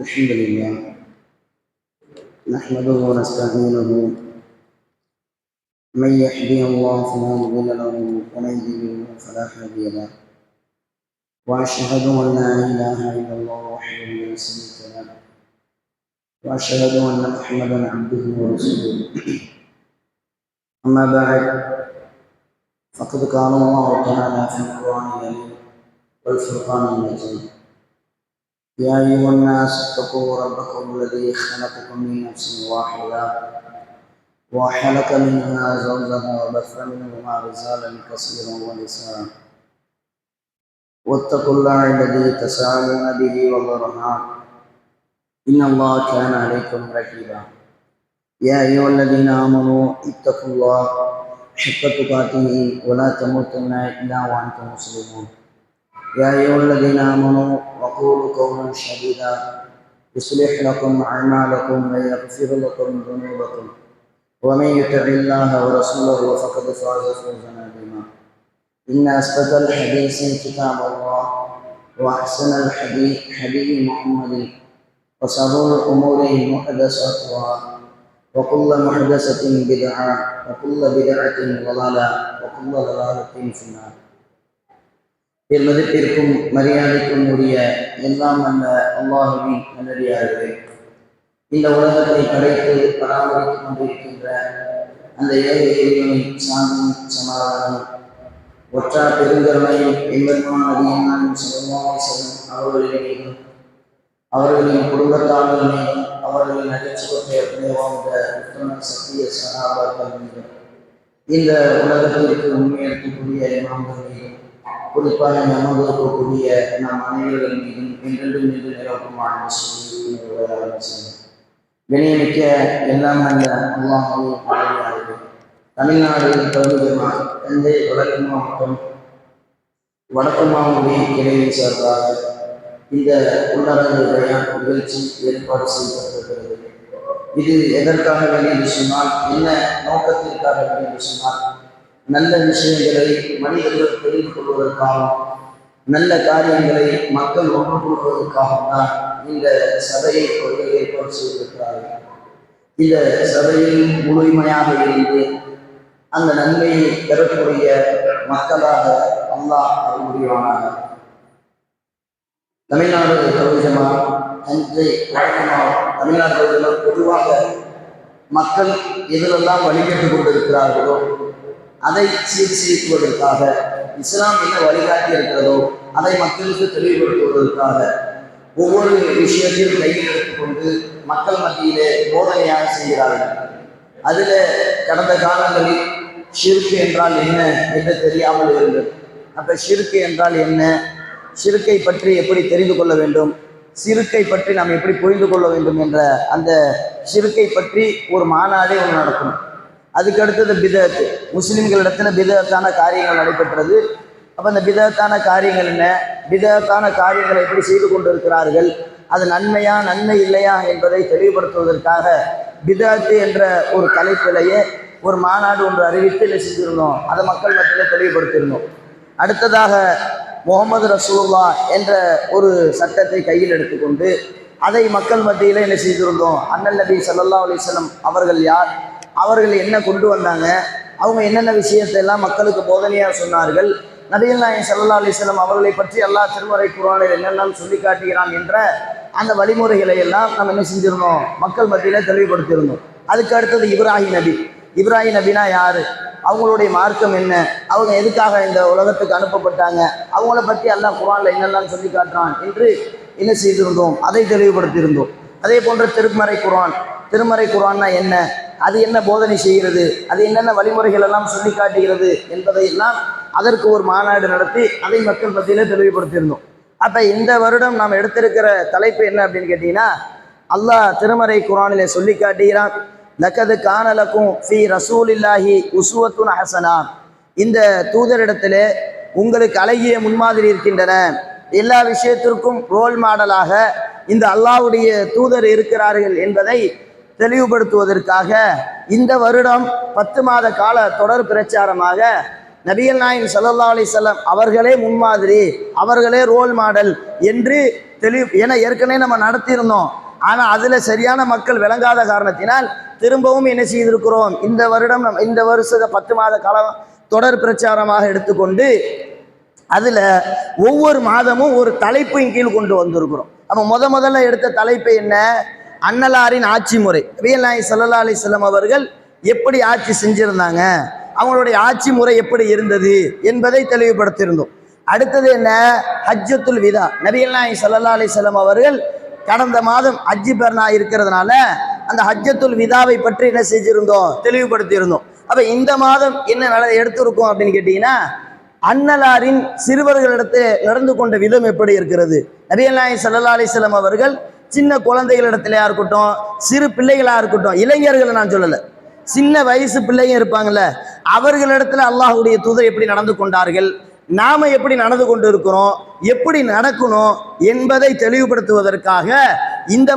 الحمد لله نحمده ونستعينه. من يهده الله فلا مضل له ومن يضلل فلا هادي له، واشهد ان لا اله الا الله وحده لا شريك له، واشهد ان محمدا عبده ورسوله. اما بعد، فقد قال الله تعالى في القران الكريم والفرقان المجيد: يا أيها الناس اتقوا ربكم الذي خلقكم من نفس واحدة وخلق منها زوجها وبث منهما رجالا كثيرا ونساء، واتقوا الله الذي تساءلون به والأرحام إن الله كان عليكم رقيبا. يا أيها الذين آمنوا اتقوا الله حق تقاته ولا تموتن إلا وأنتم مسلمون. يا أيها الذين آمنوا وقولوا قولا سديدا يصلح لكم أعمالكم ويغفر لكم ذنوبكم، ومن يطع الله ورسوله فقد فاز فوزا عظيما. إن أصدق الحديث كتاب الله، وأحسن الحديث حديث محمد، وشر الأمور محدثاتها، وكل محدثة بدعة، وكل بدعة ضلالة، وكل ضلالة في النار. மதிப்பிற்கும் மரியாதைக்கும் உரிய எல்லாம் அல்ல அல்லாஹுவின் நல்லடியார்களே, இந்த உலகத்தை படைத்து பராமரித்துக் கொண்டிருக்கின்ற அந்த ஏக இறைவனை சாந்தி சமாதானம் ஒற்றா பெருங்கருணையும் எம்பெருமான் அதிகமானும் செல்லும் அவர்களின் அவர்களின் குடும்பத்தார்கள் மீதும் அவர்களின் நகைச்சுவத்தை வாழ்ந்த உத்தம சத்திய சகாபாக்கள் மீதும் இந்த உலகத்திற்கு உண்மையெடுக்கக்கூடிய இமாம்கள் மீதும் குறிப்பாக நமதுக்கூடிய நம் அனைவர்கள் மீதும் என்றென்றும் மீது நிரப்பமான கணியமிக்க எல்லாம் நல்ல அல்லாஹ்வை பாடியார்கள். தமிழ்நாடு பகுதியமா தஞ்சை வடக்கு மாவட்டம் வடக்கு மாவட்ட இடையை சார்பாக இந்த உள்ளரங்கு பயான் நிகழ்ச்சி ஏற்பாடு செய்யப்பட்டிருக்கிறது. இது எதற்காக வேண்டிய சொன்னால், என்ன நோக்கத்திற்காக வேண்டிய சொன்னால், நல்ல விஷயங்களை மனிதர்கள் தெரிந்து கொள்வதற்காகவும் நல்ல காரியங்களை மக்கள் ஒன்று கொள்வதற்காகவும் தான் இந்த சபையை அவர்கள் ஏற்பாடு செய்திருக்கிறார்கள். இந்த சபையில் முழுமையாக இருந்து அந்த நன்மையை பெறக்கூடிய மக்களாக அல்லாஹ் அருள்புரிவானாக. தமிழ்நாடு பகுதியமா தஞ்சை வடக்கு மாவட்டம் தமிழ்நாடு பகுதியில் பொதுவாக மக்கள் எதிலெல்லாம் வழிபட்டுக் கொண்டிருக்கிறார்களோ அதை சீர்திருத்துவதற்காக, இஸ்லாம் என்ன வழிகாட்டி இருக்கிறதோ அதை மக்களுக்கு தெளிவுபடுத்துவதற்காக ஒவ்வொரு விஷயத்தையும் கையில் எடுத்துக்கொண்டு மக்கள் மத்தியிலே போதனையாக செய்கிறார்கள். அதில் கடந்த காலங்களில் ஷிர்க் என்றால் என்ன என்று தெரியாமல் இருந்தது. அப்போ ஷிர்க் என்றால் என்ன, ஷிர்க்கை பற்றி எப்படி தெரிந்து கொள்ள வேண்டும், ஷிர்க்கை பற்றி நாம் எப்படி புரிந்து கொள்ள வேண்டும் என்ற அந்த ஷிர்க்கை பற்றி ஒரு மாநாடே ஒன்று நடக்கணும். அதுக்கு அடுத்தது பிதஅத். முஸ்லிம்களிடத்தில் பிதஅத்தான காரியங்கள் நடைபெற்றது. அப்போ அந்த பிதஅத்தான காரியங்கள் என்ன, பிதஅத்தான காரியங்களை எப்படி செய்து கொண்டிருக்கிறார்கள், அது நன்மையா நன்மை இல்லையா என்பதை தெளிவுபடுத்துவதற்காக பிதஅத் என்ற ஒரு தலைப்பிலேயே ஒரு மாநாடு ஒன்று அறிவித்து என்ன செஞ்சிருந்தோம், அதை மக்கள் மத்தியில் தெளிவுபடுத்தியிருந்தோம். அடுத்ததாக முஹம்மது ரசூலுல்லாஹ் என்ற ஒரு சட்டத்தை கையில் எடுத்துக்கொண்டு அதை மக்கள் மத்தியில் என்ன செய்திருந்தோம், அண்ணல் நபி ஸல்லல்லாஹு அலைஹி வஸல்லம் அவர்கள் யார், அவர்கள் என்ன கொண்டு வந்தாங்க, அவங்க என்னென்ன விஷயத்தை எல்லாம் மக்களுக்கு போதனையாக சொன்னார்கள், நபிகள் நாயகம் ஸல்லல்லாஹு அலைஹி வஸல்லம் அவர்களை பற்றி அல்லாஹ் திருமறை குர்ஆனில் என்னெல்லாம் சொல்லி காட்டுகிறான் என்ற அந்த வழிமுறைகளை எல்லாம் நம்ம என்ன செஞ்சிருந்தோம், மக்கள் மத்தியில் தெளிவுபடுத்தியிருந்தோம். அதுக்கு அடுத்தது இப்ராஹிம் நபி. இப்ராஹிம் நபினா யார், அவங்களுடைய மார்க்கம் என்ன, அவங்க எதுக்காக இந்த உலகத்துக்கு அனுப்பப்பட்டாங்க, அவங்கள பற்றி அல்லாஹ் குர்ஆனில் என்னெல்லாம் சொல்லி காட்டுறான் என்று என்ன செய்திருந்தோம், அதை தெளிவுபடுத்தியிருந்தோம். அதே போன்ற திருமறை குர்ஆன்னா என்ன, அது என்ன போதனை செய்கிறது, அது என்னென்ன வழிமுறைகள் எல்லாம் சொல்லி காட்டுகிறது என்பதையெல்லாம் அதற்கு ஒரு மாநாடு நடத்தி அதை மக்கள் மத்தியில் தெளிவுபடுத்தியிருந்தோம். அப்போ இந்த வருடம் நாம் எடுத்திருக்கிற தலைப்பு என்ன அப்படின்னு கேட்டிங்கன்னா, அல்லாஹ் திருமறை குர்ஆனிலே சொல்லி காட்டுகிறான், லக்கது கானலக்கும் ஃபீ ரசூலில்லாஹி உஸ்வத்துன் ஹஸனா, இந்த தூதரிடத்திலே உங்களுக்கு அழகிய முன்மாதிரி இருக்கின்றன, எல்லா விஷயத்திற்கும் ரோல் மாடலாக இந்த அல்லாஹ்வுடைய தூதர் இருக்கிறார்கள் என்பதை தெளிவுபடுத்துவதற்காக இந்த வருடம் 10 மாத கால தொடர் பிரச்சாரமாக நபிகள் நாயகம் ஸல்லல்லாஹு அலைஹி வஸல்லம் அவர்களே முன்மாதிரி, அவர்களே ரோல் மாடல் என்று என ஏற்கனவே நம்ம நடத்தியிருந்தோம். ஆனால் அதில் சரியான மக்கள் விளங்காத காரணத்தினால் திரும்பவும் என்ன செய்திருக்கிறோம், இந்த வருடம் இந்த வருஷ 10 மாத காலம் தொடர் பிரச்சாரமாக எடுத்துக்கொண்டு அதில் ஒவ்வொரு மாதமும் ஒரு தலைப்பின் கீழ் கொண்டு வந்திருக்கிறோம். அப்போ முதல்ல எடுத்த தலைப்பு என்ன? அன்னலாரின் ஆட்சி முறை. நபிகள் நாயகம் ஸல்லல்லாஹு அலைஹி வஸல்லம் அவர்கள் எப்படி ஆட்சி செஞ்சிருந்தாங்க, அவங்களுடைய ஆட்சி முறை எப்படி இருந்தது என்பதை தெளிவுபடுத்தியிருந்தோம். அடுத்தது என்ன? ஹஜ்ஜத்துல் விதா. நபிகள் நாயகம் ஸல்லல்லாஹு அலைஹி வஸல்லம் அவர்கள் கடந்த மாதம் ஹஜ்ஜி பெருநா இருக்கிறதுனால அந்த ஹஜ்ஜத்துல் விதாவை பற்றி என்ன செஞ்சிருந்தோம், தெளிவுபடுத்தியிருந்தோம். அப்போ இந்த மாதம் என்ன எடுத்திருக்கோம் அப்படின்னு கேட்டீங்கன்னா, அன்னலாரின் சிறுவர்களிடத்தில் நடந்து கொண்ட விதம் எப்படி இருக்கிறது. நபிகள் நாயகம் ஸல்லல்லாஹு அலைஹி வஸல்லம் அவர்கள் சின்ன குழந்தைகளிடத்திலையா இருக்கட்டும், சிறு பிள்ளைகளாக இருக்கட்டும், இளைஞர்களை நான் சொல்லலை, சின்ன வயசு பிள்ளைங்க இருப்பாங்கள்ல, அவர்களிடத்துல அல்லாஹ்வுடைய தூதர் எப்படி நடந்து கொண்டார்கள், நாம எப்படி நடந்து கொண்டு இருக்கிறோம், எப்படி நடக்கணும் என்பதை தெளிவுபடுத்துவதற்காக இந்த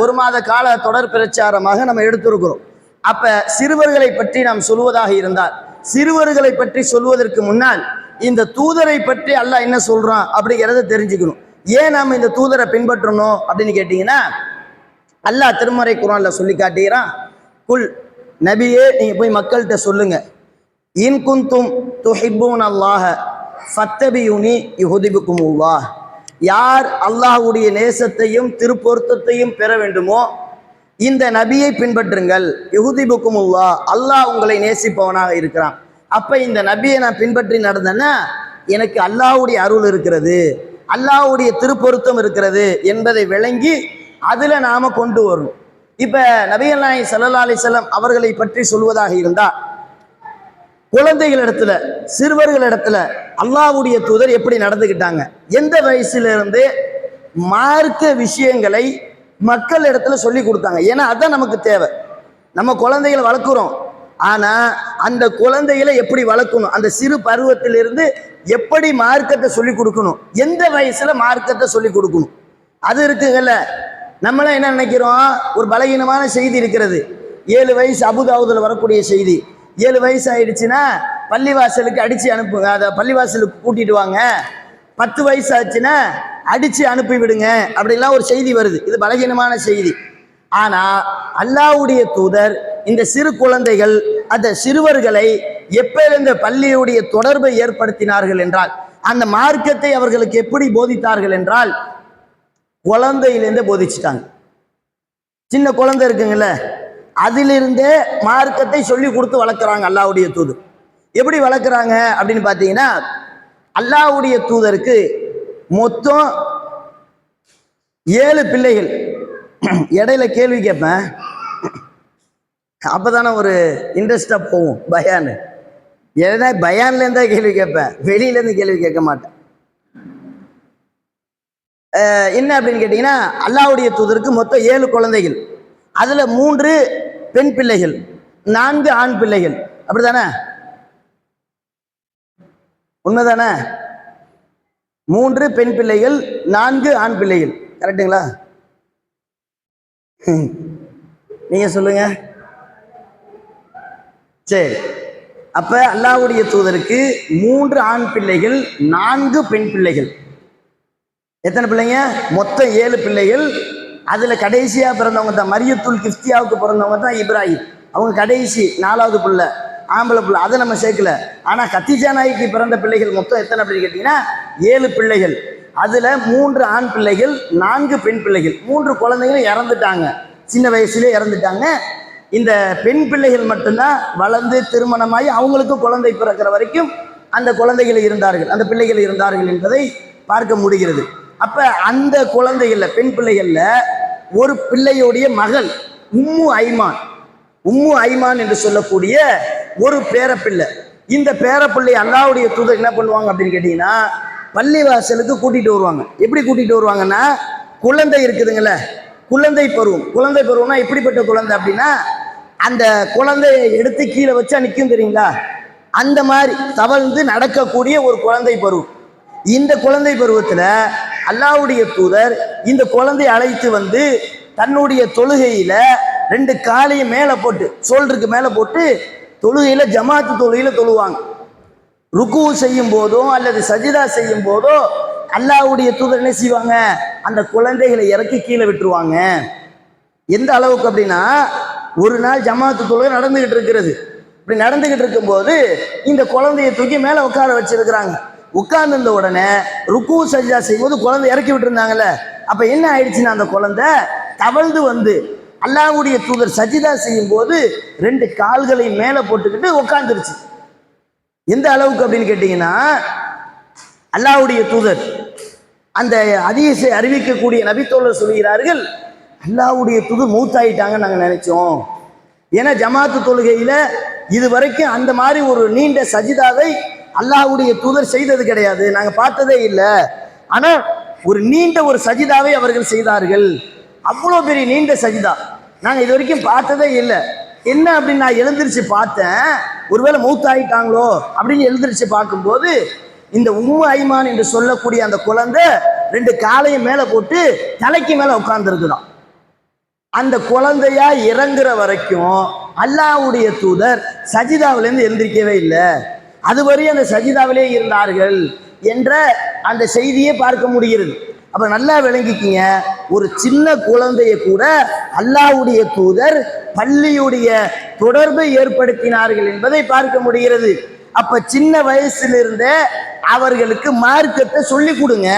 ஒரு மாத கால தொடர் பிரச்சாரமாக நம்ம எடுத்திருக்கிறோம். அப்ப சிறுவர்களை பற்றி நாம் சொல்வதாக இருந்தால், சிறுவர்களை பற்றி சொல்வதற்கு முன்னால் இந்த தூதரை பற்றி அல்லாஹ் என்ன சொல்றான் அப்படிங்கிறத தெரிஞ்சுக்கணும். ஏன் நாம் இந்த தூதரை பின்பற்றணும் அப்படின்னு கேட்டீங்கன்னா, அல்லாஹ் திருமறை குர்ஆன்ல சொல்லி காட்டுகிறான், குல் நபியே நீங்க போய் மக்கள்கிட்ட சொல்லுங்க, இன் குந்தும் துஹிப்பூன அல்லாஹ ஃபத்தபியூனி யுஹ்திபுக்குமுல்லாஹ். யார் அல்லாஹ்வுடைய நேசத்தையும் திருப்பொருத்தத்தையும் பெற வேண்டுமோ இந்த நபியை பின்பற்றுங்கள், யுஹ்திபுக்குமுல்லாஹ், அல்லாஹ் உங்களை நேசிப்பவனாக இருக்கிறான். அப்ப இந்த நபியை நான் பின்பற்றி நடந்தேன்னா எனக்கு அல்லாஹ்வுடைய அருள் இருக்கிறது, அல்லாஹ்வுடைய திருப்பொருத்தம் இருக்கிறது என்பதை விளங்கி அதுல நாம கொண்டு வரணும். இப்ப நபிகள் நாயகம் ஸல்லல்லாஹு அலைஹி வஸல்லம் அவர்களை பற்றி சொல்வதாக இருந்தா, குழந்தைகளிடத்துல சிறுவர்களிடத்துல அல்லாஹ்வுடைய தூதர் எப்படி நடந்துக்கிட்டாங்க, எந்த வயசுலேருந்து மார்க்க விஷயங்களை மக்கள் இடத்துல சொல்லி கொடுத்தாங்க. ஏன்னா அதான் நமக்கு தேவை. நம்ம குழந்தைகளை வளர்க்குறோம், ஆனா அந்த குழந்தைகளை எப்படி வளர்க்கணும், அந்த சிறு பருவத்திலிருந்து எப்படி மார்க்கத்தை சொல்லி கொடுக்கணும், எந்த வயசுல மார்க்கத்தை சொல்லி கொடுக்கணும், அது இருக்குங்கல்ல. நம்மளாம் என்ன நினைக்கிறோம், ஒரு பலகீனமான செய்தி இருக்கிறது. 7 வயசு அபுதாவுதுல வரக்கூடிய செய்தி, 7 வயசு ஆயிடுச்சுன்னா பள்ளிவாசலுக்கு அடிச்சு அனுப்புங்க, அதை பள்ளிவாசலுக்கு கூட்டிட்டு வாங்க, 10 வயசு ஆச்சுன்னா அடிச்சு அனுப்பி விடுங்க அப்படின்லாம் ஒரு செய்தி வருது. இது பலகீனமான செய்தி. ஆனா அல்லாஹ்வுடைய தூதர் இந்த சிறு குழந்தைகள், அந்த சிறுவர்களை எப்ப பள்ளியுடைய தொடர்பை ஏற்படுத்தினார்கள் என்றால், அந்த மார்க்கத்தை அவர்களுக்கு எப்படி போதித்தார்கள் என்றால், குழந்தையிலேருந்தே போதிச்சுட்டாங்க. சின்ன குழந்தை இருக்குங்கல்ல, அதிலிருந்தே மார்க்கத்தை சொல்லி கொடுத்து வளர்க்குறாங்க அல்லாஹ்வுடைய தூதர். எப்படி வளர்க்குறாங்க அப்படின்னு பார்த்தீங்கன்னா, அல்லாஹ்வுடைய தூதருக்கு மொத்தம் 7 பிள்ளைகள். இடையில கேள்வி கேட்பேன், அப்பதானே ஒரு இன்ட்ரெஸ்டா போகும் பயான். ஏன்னா பயான்ல இருந்தா கேள்வி கேட்பேன், வெளியில இருந்து கேள்வி கேட்க மாட்டேன். என்ன அப்படின்னு கேட்டீங்கன்னா, அல்லாஹ்வுடைய தூதருக்கு மொத்தம் 7 குழந்தைகள். அதுல 3 பெண் பிள்ளைகள், 4 ஆண் பிள்ளைகள். அப்படித்தானே? உண்மைதானே? 3 பெண் பிள்ளைகள், 4 ஆண் பிள்ளைகள். கரெக்டுங்களா? நீங்க சொல்லுங்க. சரி, அப்ப அல்லாஹ்வுடைய தூதருக்கு 3 ஆண் பிள்ளைகள், 4 பெண் பிள்ளைகள். எத்தனை பிள்ளைங்க? மொத்தம் 7 பிள்ளைகள். அதுல கடைசியா பிறந்தவங்க தான் மரியத்துல் கிஃப்தியாவுக்கு பிறந்தவங்க தான் இப்ராஹிம். அவங்க கடைசி 4வது பிள்ளை, ஆம்பளை பிள்ளை, அதை நம்ம சேர்க்கல. ஆனா கத்தீஜா நாய்க்கு பிறந்த பிள்ளைகள் மொத்தம் எத்தனை அப்படின்னு கேட்டீங்கன்னா 7 பிள்ளைகள். அதுல 3 ஆண் பிள்ளைகள், 4 பெண் பிள்ளைகள். 3 குழந்தைகளும் இறந்துட்டாங்க, சின்ன வயசுலேயே இறந்துட்டாங்க. இந்த பெண் பிள்ளைகள் மட்டும்தான் வளர்ந்து திருமணமாகி அவங்களுக்கு குழந்தை பிறக்கிற வரைக்கும் அந்த குழந்தைகள் இருந்தார்கள், அந்த பிள்ளைகள் இருந்தார்கள் என்பதை பார்க்க முடிகிறது. அப்ப அந்த குழந்தைகள்ல, பெண் பிள்ளைகள்ல ஒரு பிள்ளையுடைய மகள் உம்மு ஐமான் என்று சொல்லக்கூடிய ஒரு பேரப்பிள்ளை. இந்த பேரப்பிள்ளை அல்லாஹ்வுடைய தூதர் என்ன பண்ணுவாங்க அப்படின்னு கேட்டீங்கன்னா, பள்ளிவாசலுக்கு கூட்டிட்டு வருவாங்க. எப்படி கூட்டிட்டு வருவாங்கன்னா, குழந்தை இருக்குதுங்கள, குழந்தை பருவம்னா எப்படிப்பட்ட குழந்தை அப்படின்னா, அந்த குழந்தையை எடுத்து கீழே வச்சா நிற்கும் தெரியுங்களா, அந்த மாதிரி தவழ்ந்து நடக்கக்கூடிய ஒரு குழந்தை பருவம். இந்த குழந்தை பருவத்துல அல்லாஹ்வுடைய தூதர் இந்த குழந்தையை அழைத்து வந்து தன்னுடைய தொழுகையில 2 காலையும் மேல போட்டு, சோல்டருக்கு மேல போட்டு தொழுகையில ஜமாத்து தொழுகையில தொழுவாங்க. ருக்கு செய்யும் போதோ அல்லது சஜிதா செய்யும் போதோ அல்லாஹ்வுடைய தூதர் என்ன செய்வாங்க, அந்த குழந்தைகளை இறக்கி கீழே விட்டுருவாங்க. எந்த அளவுக்கு அப்படின்னா, ஒரு நாள் ஜமாத்து தொழுகை நடந்துகிட்டு இருக்கிறது. இப்படி நடந்துகிட்டு இருக்கும்போது இந்த குழந்தைய தூக்கி மேலே உட்கார வச்சிருக்கிறாங்க. உட்கார்ந்து உடனே ருக்கு சஜிதா செய்யும்போது குழந்தை இறக்கி விட்டுருந்தாங்கல்ல, அப்ப என்ன ஆயிடுச்சுன்னா அந்த குழந்தை தவழ்ந்து வந்து அல்லாஹ்வுடைய தூதர் சஜிதா செய்யும் போது 2 கால்களை மேலே போட்டுக்கிட்டு உட்கார்ந்துருச்சு. எந்த அளவுக்கு அப்படின்னு கேட்டீங்கன்னா, அல்லாஹ்வுடைய தூதர் அந்த ஹதீஸை அறிவிக்கக்கூடிய நபித்தோழர் சொல்கிறார்கள், அல்லாஹ்வுடைய தூதர் மூத்தாயிட்டாங்கன்னு நாங்கள் நினைச்சோம். ஏன்னா ஜமாத்து தொழுகையில இது வரைக்கும் அந்த மாதிரி ஒரு நீண்ட சஜிதாவை அல்லாஹ்வுடைய தூதர் செய்தது கிடையாது, நாங்கள் பார்த்ததே இல்லை. ஆனால் ஒரு நீண்ட ஒரு சஜிதாவை அவர்கள் செய்தார்கள். அவ்வளோ பெரிய நீண்ட சஜிதா நாங்கள் இது வரைக்கும் பார்த்ததே இல்லை. என்ன அப்படின்னு நான் எழுந்திரிச்சு பார்த்தேன், ஒருவேளை மூத்தாயிட்டாங்களோ அப்படின்னு எழுந்திரிச்சு பார்க்கும்போது இந்த உம்மு ஐமான் என்று சொல்லக்கூடிய அந்த குழந்தை 2 காலையும் மேலே போட்டு தலைக்கு மேலே உட்கார்ந்துருக்குதான். அந்த குழந்தையா இறங்குற வரைக்கும் அல்லாஹ்வுடைய தூதர் சஜிதாவிலேருந்து எழுந்திரிக்கவே இல்லை, அதுவரையும் அந்த சஜிதாவிலே இருந்தார்கள் என்ற அந்த செய்தியை பார்க்க முடிகிறது. அப்ப நல்லா விளங்கிக்கிங்க, ஒரு சின்ன குழந்தைய கூட அல்லாஹ்வுடைய தூதர் பள்ளியுடைய தொடர்பை ஏற்படுத்தினார்கள் என்பதை பார்க்க முடிகிறது. அப்ப சின்ன வயசிலிருந்தே அவர்களுக்கு மார்க்கத்தை சொல்லி கொடுங்க,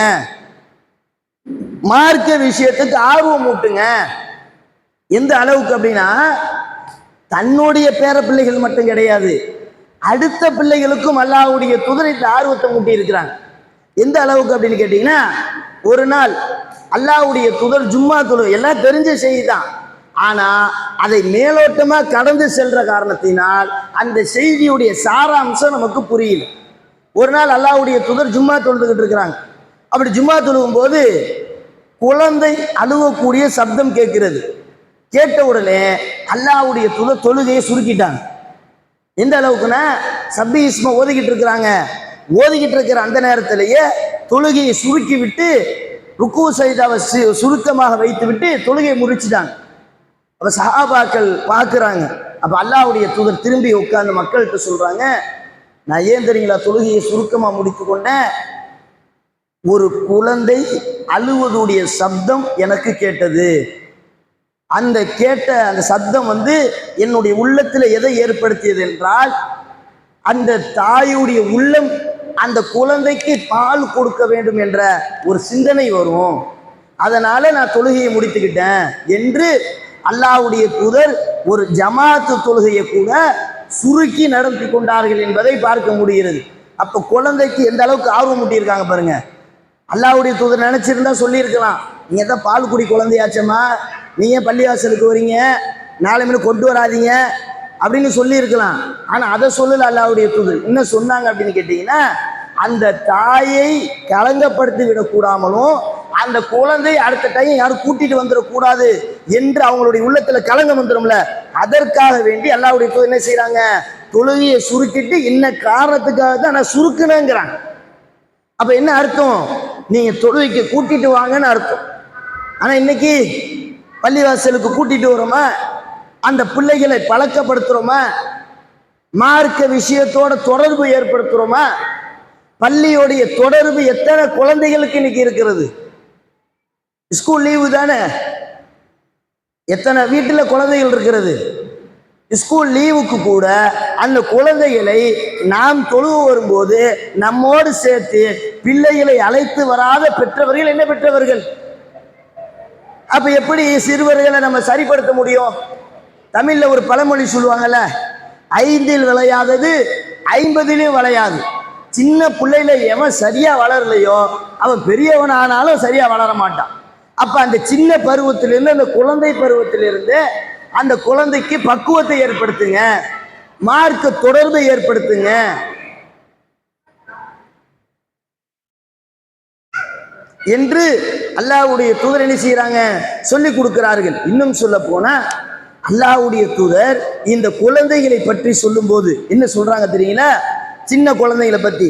மார்க்க விஷயத்துக்கு ஆர்வம் ஊட்டுங்க. எந்த அளவுக்கு அப்படின்னா, தன்னுடைய பேர பிள்ளைகள் மட்டும் கிடையாது, அடுத்த பிள்ளைகளுக்கும் அல்லாஹ்வுடைய தூதர் இந்த ஆர்வத்தை மூட்டி இருக்கிறாங்க. எந்த அளவுக்கு அப்படின்னு கேட்டீங்கன்னா, ஒரு நாள் அல்லாஹ்வுடைய தூதர் ஜும்மா தொழுகை எல்லாம் தெரிஞ்ச செய்தி தான், ஆனா அதை மேலோட்டமா கடந்து செல்ற காரணத்தினால் அந்த செய்தியுடைய சாராம்சம் நமக்கு புரியல. ஒரு நாள் அல்லாஹ்வுடைய தூதர் ஜும்மா தொழுதுகிட்டு இருக்கிறாங்க. அப்படி ஜும்மா தொழுகும் போது குழந்தை அழுவக்கூடிய சப்தம் கேட்கிறது. கேட்ட உடனே அல்லாஹ்வுடைய தூதர் தொழுகையை சுருக்கிட்டாங்க. எந்த அளவுக்குன்னா, சப்பி இஸ்மா ஓதிக்கிட்டு இருக்கிறாங்க. ஓதிக்கிட்டு இருக்கிற அந்த நேரத்திலேயே தொழுகையை சுருக்கி விட்டு ருக்கு சஜிதாவை சுருக்கமாக வைத்து விட்டு தொழுகையை முடிச்சுட்டாங்க. அப்ப சஹாபாக்கள் பார்க்குறாங்க. அப்ப அல்லாஹ்வுடைய தூதர் திரும்பி உட்கார்ந்து மக்கள்கிட்ட சொல்றாங்க, நான் ஏன் தெரியுங்களா தொழுகையை சுருக்கமாக முடித்து கொண்டேன், ஒரு குழந்தை அழுவதுடைய சப்தம் எனக்கு கேட்டது. அந்த கேட்ட அந்த சப்தம் என்னுடைய உள்ளத்தில் எதை ஏற்படுத்தியது என்றால், அந்த தாயுடைய உள்ளம் அந்த குழந்தைக்கு பால் கொடுக்க வேண்டும் என்ற ஒரு சிந்தனை வரும், அதனால நான் தொழுகையை முடித்துக்கிட்டேன் என்று அல்லாஹ்வுடைய தூதர் ஒரு ஜமாத்து தொழுகையை கூட சுருக்கி நடத்தி கொண்டார்கள் என்பதை பார்க்க முடிகிறது. அப்போ குழந்தைக்கு எந்த அளவுக்கு ஆர்வம் ஊட்டியிருக்காங்க பாருங்க. அல்லாஹ்வுடைய தூதர் நினைச்சிருந்தா சொல்லியிருக்கலாம், நீங்க தான் பால் குடி குழந்தையாச்சம்மா, நீங்க பள்ளிவாசலுக்கு வரீங்க, நாளை மீன் கொண்டு வராதீங்க அப்படின்னு சொல்லியிருக்கலாம். ஆனால் அதை சொல்லல அல்லாஹ்வுடைய தூதர். என்ன சொன்னாங்க அப்படின்னு கேட்டீங்கன்னா, அந்த தாயை களங்கப்படுத்தி விடக்கூடாமலும் அந்த குழந்தை அடுத்த டைம் யாரும் கூட்டிட்டு வந்துடக்கூடாது என்று அவங்களுடைய உள்ளத்துல களங்கம் வந்துடும்ல, அதற்காக வேண்டி அல்லாஹ்வுடைய தூதர் என்ன செய்யறாங்க, தொழுகையை சுருக்கிட்டு என்ன காரணத்துக்காக தான் நான் சுருக்குனேங்கிறாங்க. அப்ப என்ன அர்த்தம், நீங்க தொழுகைக்கு கூட்டிட்டு வாங்கன்னு அர்த்தம். ஆனா இன்னைக்கு பள்ளிவாசலுக்கு கூட்டிட்டு வரோமா, அந்த பிள்ளைகளை பழக்கப்படுத்துறோமா, மார்க்க விஷயத்தோட தொடர்பு ஏற்படுத்துறோமா, பள்ளியோடைய தொடர்பு எத்தனை குழந்தைகளுக்கு இன்னைக்கு இருக்கிறது. ஸ்கூல் லீவு தானே, எத்தனை வீட்டில் குழந்தைகள் இருக்கிறது. ஸ்கூல் லீவுக்கு கூட அந்த குழந்தைகளை நாம் தொழுவ வரும்போது நம்மோடு சேர்த்து பிள்ளைகளை அழைத்து வராத பெற்றவர்கள் என்ன பெற்றவர்கள். அப்ப எப்படி சிறுவர்களை நம்ம சரிப்படுத்த முடியும்? தமிழ்ல ஒரு பழமொழி சொல்லுவாங்கல்ல, 5இல் விளையாதது 50லும் விளையாது. சின்ன பிள்ளையில எவன் சரியா வளரலையோ அவன் பெரியவன் ஆனாலும் சரியா வளர மாட்டான். அப்ப அந்த சின்ன பருவத்திலிருந்து, அந்த குழந்தை பருவத்திலிருந்து அந்த குழந்தைக்கு பக்குவத்தை ஏற்படுத்துங்க, மார்க்க தொடர்பை ஏற்படுத்துங்க. என்று அல்லாஹ்வுடைய தூதர் என்ன செய்யறாங்க, சொல்லி கொடுக்கிறார்கள். இன்னும் சொல்ல போனா அல்லாஹ்வுடைய தூதர் இந்த குழந்தைகளை பற்றி சொல்லும் போது என்ன சொல்றாங்க தெரியுங்களா, சின்ன குழந்தைகளை பத்தி.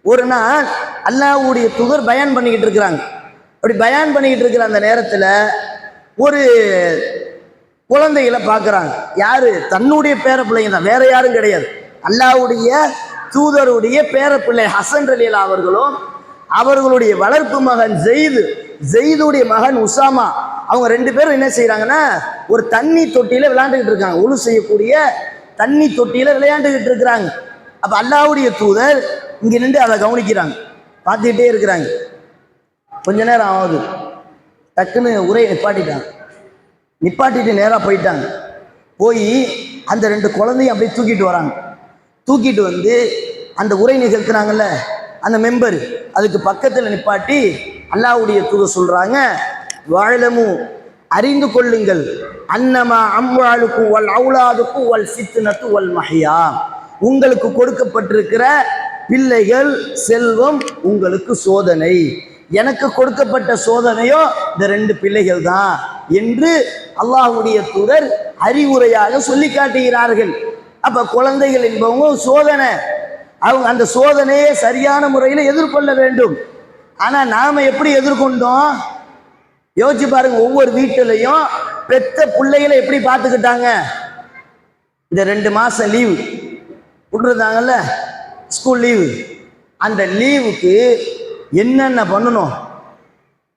ஒரு நாள் அல்லாஹ்வுடைய தூதர் பயான் பண்ணிக்கிட்டு இருக்கிறாங்க. அப்படி பயான் பண்ணிக்கிட்டு இருக்கிற அந்த நேரத்துல ஒரு குழந்தைகளை பார்க்குறாங்க. யாரு, தன்னுடைய பேர பிள்ளைங்க தான், வேற யாரும் கிடையாது. அல்லாஹ்வுடைய தூதருடைய பேரப்பிள்ளை ஹசன் ரலியல்லாஹு அவர்களும் அவர்களுடைய வளர்ப்பு மகன் ஜெயிதுடைய மகன் உசாமா, அவங்க ரெண்டு பேரும் என்ன செய்யறாங்கன்னா ஒரு தண்ணி தொட்டியில விளையாண்டுகிட்டு இருக்காங்க. உழு செய்யக்கூடிய தண்ணி தொட்டியில விளையாண்டுகிட்டு இருக்கிறாங்க. அப்ப அல்லாஹ்வுடைய தூதர் இங்க நின்று அதை கவனிக்கிறாங்க, பார்த்துக்கிட்டே இருக்கிறாங்க. கொஞ்ச நேரம் ஆகுது, டக்குன்னு உரையை நிப்பாட்டிட்டு நேராக போயிட்டாங்க. போய் அந்த ரெண்டு குழந்தையும் அப்படியே தூக்கிட்டு வராங்க. தூக்கிட்டு வந்து அந்த உரை நிகழ்த்துறாங்கல்ல அந்த மெம்பர், அதுக்கு பக்கத்தில் நிப்பாட்டி அல்லாஹ்வுடைய தூதர் சொல்றாங்க, வாழமு அறிந்து கொள்ளுங்கள், அன்னமா அம்வாலுக்கு வல் அவுலாதுக்கு வல் ஃபித்னத்து வல் மஹ்யா, உங்களுக்கு கொடுக்கப்பட்டிருக்கிற பிள்ளைகள் செல்வம் உங்களுக்கு சோதனை, எனக்கு கொடுக்கப்பட்ட சோதனையோ இந்த ரெண்டு பிள்ளைகள் தான் என்று அல்லாஹ்வுடைய தூதர் அறிவுரையாக சொல்லி காட்டுகிறார்கள். அப்ப குழந்தைகள் என்பவங்க சோதனை, அவங்க அந்த சோதனையை சரியான முறையில் எதிர்கொள்ள வேண்டும். ஆனா நாம எப்படி எதிர்கொண்டோம் யோசிச்சு பாருங்க. ஒவ்வொரு வீட்டிலையும் பெத்த பிள்ளைகளை எப்படி பார்த்துக்கிட்டாங்க. இந்த 2 மாசம் லீவு விட்டுருந்தாங்கல்ல, ஸ்கூல் லீவு, அந்த லீவுக்கு என்னென்ன பண்ணணும்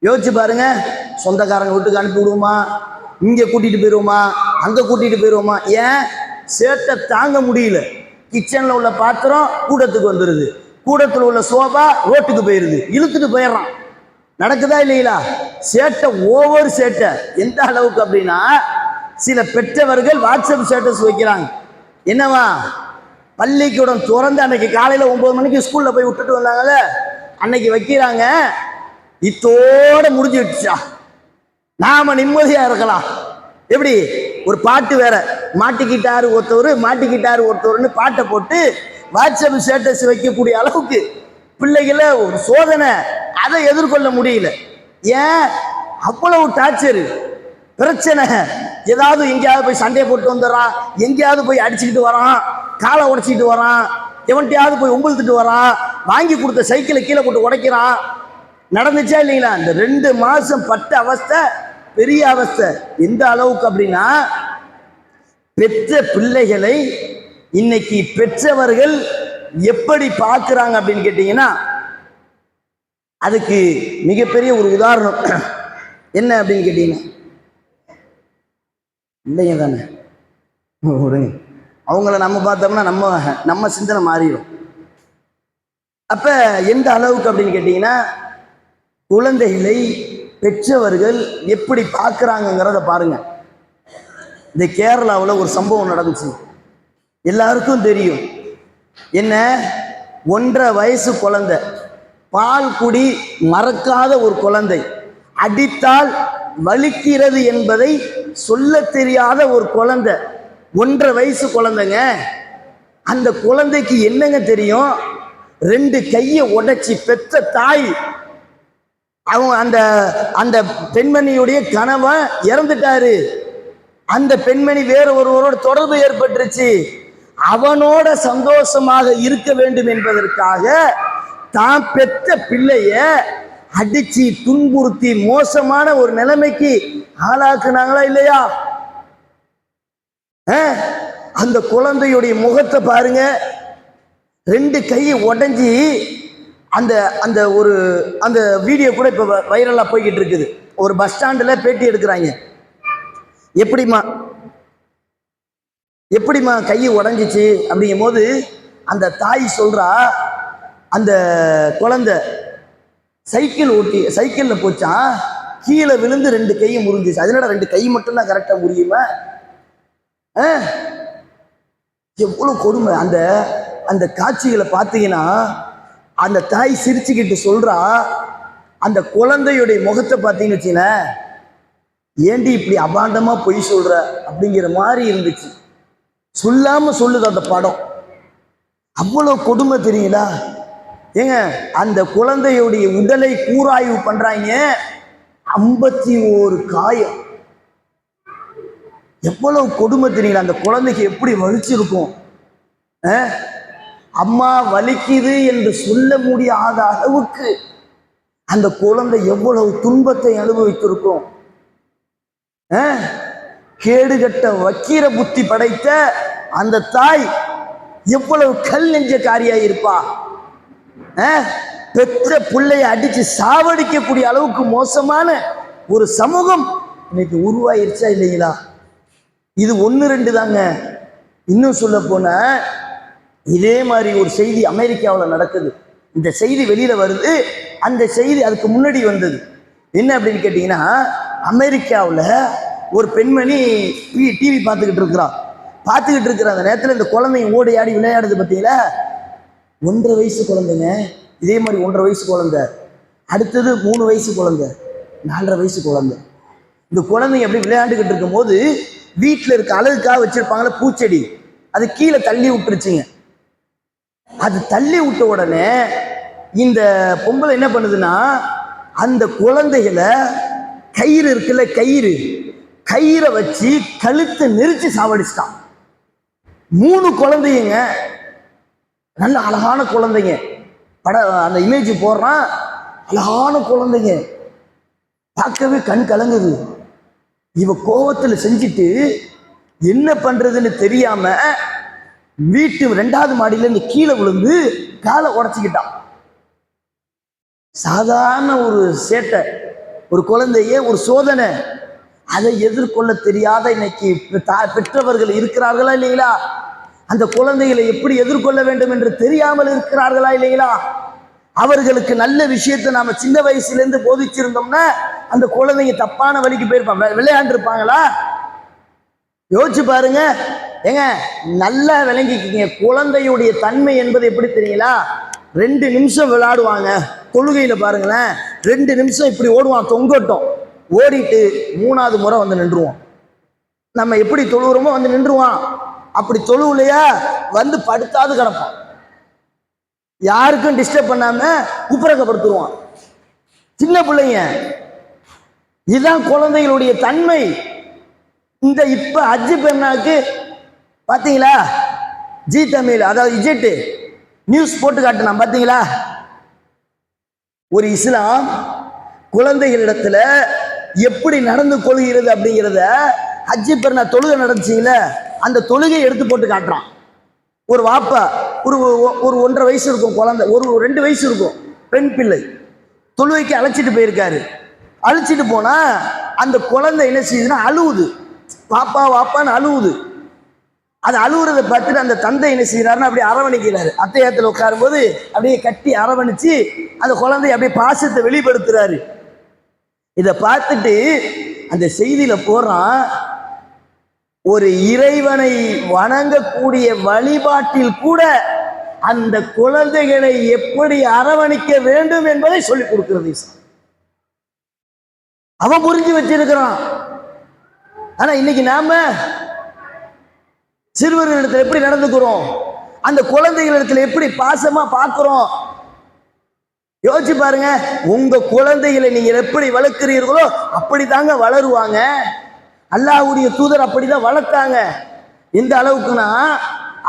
யோசிச்சு பாருங்க. சொந்தக்காரங்க வீட்டுக்கு அனுப்பி விடுவோமா, இங்கே கூட்டிட்டு போயிடுவோமா, அங்கே கூட்டிட்டு போயிடுவோமா? ஏன் சேட்டை தாங்க முடியல. கிச்சனில் உள்ள பாத்திரம் கூடத்துக்கு வந்துடுது, கூடத்தில் உள்ள சோபா ரோட்டுக்கு போயிடுது, இழுத்துட்டு போயிடுறான். நடக்குதா இல்லைங்களா? சேட்டை ஒவ்வொரு சேட்டை எந்த அளவுக்கு அப்படின்னா, சில பெற்றவர்கள் வாட்ஸ்அப் ஸ்டேட்டஸ் வைக்கிறாங்க. என்னவா, பள்ளிக்கூடம் திறந்து அன்னைக்கு காலையில் 9 மணிக்கு ஸ்கூலில் போய் விட்டுட்டு வந்தாங்கல்ல, அன்னைக்கு வைக்கிறாங்க, இத்தோட முடிஞ்சிடுச்சா, நாம நிம்மதியா இருக்கலாம். எப்படி ஒரு பாட்டு வேற, மாட்டிக்கிட்டாரு ஒருத்தர்னு பாட்டை போட்டு வாட்ஸ்அப் ஸ்டேட்டஸ் வைக்கக்கூடிய அளவுக்கு பிள்ளைகளை ஒரு சோதனை, அதை எதிர்கொள்ள முடியல. ஏன் அவ்வளவு டார்ச்சர், பிரச்சனை. ஏதாவது எங்கேயாவது போய் சண்டையை போட்டு வந்துடுறான், எங்கேயாவது போய் அடிச்சுக்கிட்டு வரான், காலை உடைச்சிக்கிட்டு வரான், எவன்ட்டையாவது போய் உம்பழுத்துட்டு வரான், வாங்கி கொடுத்த சைக்கிளை கீழே போட்டு உடைக்கிறான். நடந்துச்சா இல்லைங்களா? இந்த 2 மாசம் பட்ட அவஸ்தை பெரிய அவஸ்தை. எந்த அளவுக்கு அப்படின்னா, பெற்ற பிள்ளைகளை இன்னைக்கு பெற்றவர்கள் எப்படி பார்க்கிறாங்க அப்படின்னு கேட்டீங்கன்னா, அதுக்கு மிகப்பெரிய ஒரு உதாரணம் என்ன அப்படின்னு கேட்டீங்கன்னா, இல்லைங்க தானே விடுங்க, அவங்கள நம்ம பார்த்தோம்னா நம்ம சிந்தனை மாறிடும். அப்ப எந்த அளவுக்கு அப்படின்னு கேட்டீங்கன்னா, குழந்தைகளை பெற்றவர்கள் எப்படி பார்க்குறாங்கிறத பாருங்க. இந்த கேரளாவில் ஒரு சம்பவம் நடந்துச்சு, எல்லாருக்கும் தெரியும். என்ன, 1.5 வயசு குழந்தை, பால் குடி மறக்காத ஒரு குழந்தை, அடித்தால் வலிக்கிறது என்பதை சொல்ல தெரியாத ஒரு குழந்தை, 1.5 வயசு குழந்தைங்க. அந்த குழந்தைக்கு என்னங்க தெரியும்? 2 கையை உடைச்சி பெற்ற தாய், அவங்க அந்த பெண்மணியுடைய கணவன் இறந்துட்டாரு. அந்த பெண்மணி வேற ஒருவரோட தொடர்பு ஏற்பட்டுருச்சு. அவனோட சந்தோஷமாக இருக்க வேண்டும் என்பதற்காக தான் பெற்ற பிள்ளைய அடிச்சு துன்புறுத்தி மோசமான ஒரு நிலைமைக்கு ஆளாக்குனாங்களா இல்லையா? அந்த குழந்தையுடைய முகத்தை பாருங்க, 2 கையை உடைஞ்சி அந்த வீடியோ கூட இப்ப வைரலா போய்கிட்டு இருக்குது. ஒரு பஸ் ஸ்டாண்டுல பேட்டி எடுக்கிறாங்க. எப்படிமா கையை உடைஞ்சிச்சு அப்படிங்கும் போது அந்த தாய் சொல்றா, அந்த குழந்தை சைக்கிள்ல போச்சா, கீழே விழுந்து 2 கையும் முறிஞ்சிச்சு. அதனால 2 கை மட்டும்தான் கரெக்டா முறியுமா? எவ்வளவு கொடுமை. அந்த காட்சிகளை பார்த்தீங்கன்னா, அந்த தாய் சிரிச்சுக்கிட்டு சொல்றா, அந்த குழந்தையுடைய முகத்தை பார்த்தீங்கன்னு வச்சுங்களேன், ஏண்டி இப்படி அபாண்டமா பொய் சொல்ற அப்படிங்கிற மாதிரி இருந்துச்சு. சொல்லாம சொல்லுது அந்த படம். அவ்வளவு கொடுமை தெரியுங்களா? ஏங்க, அந்த குழந்தையுடைய உடலை கூராய்வு பண்றாங்க, 51 காயம். எவ்வளவு கொடுமை தெரியுங்களா? அந்த குழந்தைக்கு எப்படி வலிச்சிருக்கும். அம்மா வலிக்குது என்று சொல்ல முடியாத அளவுக்கு அந்த குழந்தை எவ்வளவு துன்பத்தை அனுபவித்திருக்கும். கேடுகட்ட வக்கீர புத்தி படைத்த அந்த தாய் எவ்வளவு கல் நெஞ்சக்காரியா இருப்பா. பெற்ற பிள்ளைய அடிச்சு சாவடிக்கக்கூடிய அளவுக்கு மோசமான ஒரு சமூகம் இன்னைக்கு உருவாயிருச்சா இல்லைங்களா? இது 1-2 தாங்க. இன்னும் சொல்ல போன இதே மாதிரி ஒரு செய்தி அமெரிக்காவில் நடக்குது. இந்த செய்தி வெளியில வருது. அந்த செய்தி அதுக்கு முன்னாடி வந்தது. என்ன அப்படின்னு கேட்டீங்கன்னா, அமெரிக்காவில் ஒரு பெண்மணி டிவி பார்த்துக்கிட்டு இருக்கிற அந்த நேரத்தில் இந்த குழந்தைங்க ஓடி ஆடி விளையாடுது பார்த்தீங்களா? 1.5 வயசு குழந்தைங்க, இதே மாதிரி 1.5 வயசு குழந்தை, அடுத்தது 3 வயசு குழந்தை, 4.5 வயசு குழந்தை. இந்த குழந்தைங்க எப்படி விளையாண்டுக்கிட்டு இருக்கும் போது வீட்டில் இருக்க அழகுக்காக வச்சிருப்பாங்களே பூச்செடி, அது கீழே தள்ளி விட்டுருச்சுங்க. அது தள்ளி விட்ட உடனே இந்த பொம்பளை என்ன பண்ணுதுன்னா, அந்த குழந்தைகளை கயிறு இருக்குல்ல, கயிறை வச்சு கழுத்தை நெரிச்சு சாவடிச்சிட்டான். 3 குழந்தைங்க, நல்ல அழகான குழந்தைங்க. அந்த இமேஜ் போடுறான், அழகான குழந்தைங்க, பார்க்கவே கண் கலங்குது. இவ கோவத்தில் செஞ்சுட்டு என்ன பண்றதுன்னு தெரியாம வீட்டு 2வது மாடியில இருந்து கீழே விழுந்து காலை உடைச்சிக்கிட்டான். சாதாரண ஒரு சேட்டை, ஒரு குழந்தைய ஒரு சோதனை, அதை எதிர்கொள்ள தெரியாத இன்னைக்கு பெற்றவர்கள் இருக்கிறார்களா இல்லைங்களா? அந்த குழந்தைகளை எப்படி எதிர்கொள்ள வேண்டும் என்று தெரியாமல் இருக்கிறார்களா இல்லைங்களா? அவர்களுக்கு நல்ல விஷயத்தை நாம சின்ன வயசுல இருந்து போதிச்சிருந்தோம்னா அந்த குழந்தைங்க தப்பான வழிக்கு போயிருப்பாங்க. விளையாண்டு இருப்பாங்களா? யோசிச்சு பாருங்க. ஏங்க, நல்லா விளங்கிக்கிங்க. குழந்தையுடைய தன்மை என்பது எப்படி தெரியுங்களா? 2 நிமிஷம் விளையாடுவாங்க. தொழுகையில பாருங்களேன், 2 நிமிஷம் இப்படி ஓடுவான், தொங்கட்டும், ஓடிட்டு 3வது முறை வந்து நின்றுவான். நம்ம எப்படி தொழுகிறோமோ வந்து நின்றுவான். அப்படி தொழுவுலையா வந்து படுத்தாது கிடப்பான், யாருக்கும் டிஸ்டர்ப் பண்ணாம குப்புறக்கப்படுத்துருவான். சின்ன பிள்ளைங்க. இதுதான் குழந்தைகளுடைய தன்மை. இந்த இப்ப ஹஜ்ஜு பெருநாளுக்கு பாத்தீங்களா, ஜி தமிழ், அதாவது இஜெட் நியூஸ் போட்டு காட்டினா பாத்தீங்களா? ஒரு இஸ்லாம் குழந்தைகளிடத்துல எப்படி நடந்து கொள்கிறது அப்படிங்கிறத ஹஜ்ஜு பெருநாள் தொழுகை நடந்துச்சுங்கள, அந்த தொழுகையை எடுத்து போட்டு காட்டுறான். ஒரு வாப்பா, ஒரு 1.5 வயசு இருக்கும் குழந்தை, ஒரு 2 வயசு இருக்கும் பெண் பிள்ளை, தொழுகைக்கு அழைச்சிட்டு போயிருக்காரு. அழைச்சிட்டு போனா அந்த குழந்தை என்ன செய்யுதுன்னா அழுவுது, வாப்பா வாப்பான்னு அழுவுது. அது அழுவுறதை பார்த்துட்டு அந்த தந்தை என்ன செய்யறாருன்னா அப்படியே அரவணைக்கிறாரு. அத்தையத்தில் உட்காரும் போது அப்படியே கட்டி அரவணைச்சு அந்த குழந்தைய அப்படியே பாசத்தை வெளிப்படுத்துறாரு. இதை பார்த்துட்டு அந்த செய்தியில போறான், ஒரு இறைவனை வணங்கக்கூடிய வழிபாட்டில் கூட அந்த குழந்தைகளை எப்படி அரவணைக்க வேண்டும் என்பதை சொல்லிக் கொடுக்கிறது. அவன் புரிஞ்சு வச்சிருக்கிறான். ஆனா இன்னைக்கு நாம சிறுவர்களிடத்தில் எப்படி நடந்துக்கிறோம், அந்த குழந்தைகளிடத்தில் எப்படி பாசமா பார்க்கிறோம்? யோசிச்சு பாருங்க. உங்க குழந்தைகளை நீங்க எப்படி வளர்க்கிறீர்களோ அப்படித்தாங்க வளருவாங்க. அல்லாஹ்வுடைய தூதர் அப்படிதான் வளர்த்தாங்க. எந்த அளவுக்குன்னா,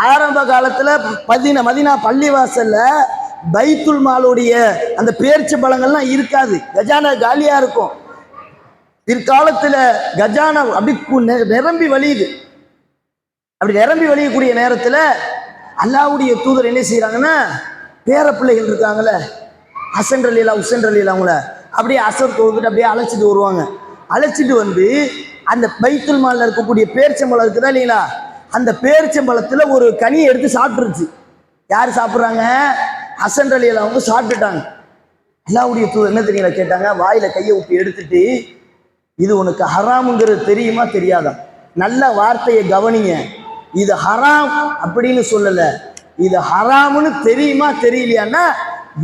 ஆரம்ப காலத்துல மதீனா பள்ளிவாசல்ல பைத்துல் மாலுடைய அந்த பேர்ச்சி பழங்கள்லாம் இருக்காது, கஜானா காலியா இருக்கும். பிற்காலத்துல கஜானா அப்படி நிரம்பி வழியுது. அப்படி நிரம்பி வழியக்கூடிய நேரத்துல அல்லாஹ்வுடைய தூதர் என்ன செய்யறாங்கன்னா, பேர பிள்ளைகள் இருக்காங்கல்ல, ஹசன் ரலியல்லாஹு ஹுசைன் ரலியல்லாஹு அவங்கள அப்படியே அசர் தொழுதுட்டு அப்படியே அழைச்சிட்டு வருவாங்க. அழைச்சிட்டு வந்து அந்த பைத்துல் மால்ல இருக்கக்கூடிய பேரிச்சம்பழம் இருக்குதா இல்லைங்களா, அந்த பேரிச்சம்பழத்துல ஒரு கனியை எடுத்து சாப்பிட்டுருச்சு. யார் சாப்பிட்றாங்க? ஹசன் ரலியல்லாஹு அவங்க சாப்பிட்டுட்டாங்க. அல்லாஹ்வுடைய தூதர் என்ன தெரியல கேட்டாங்க, வாயில கையை விட்டு எடுத்துட்டு, இது உனக்கு ஹராமுங்கிறது தெரியுமா தெரியாதா? நல்ல வார்த்தையை கவனிங்க. இது ஹராம் அப்படின்னு சொல்லல, இது ஹராம்னு தெரியுமா தெரியலையான்னா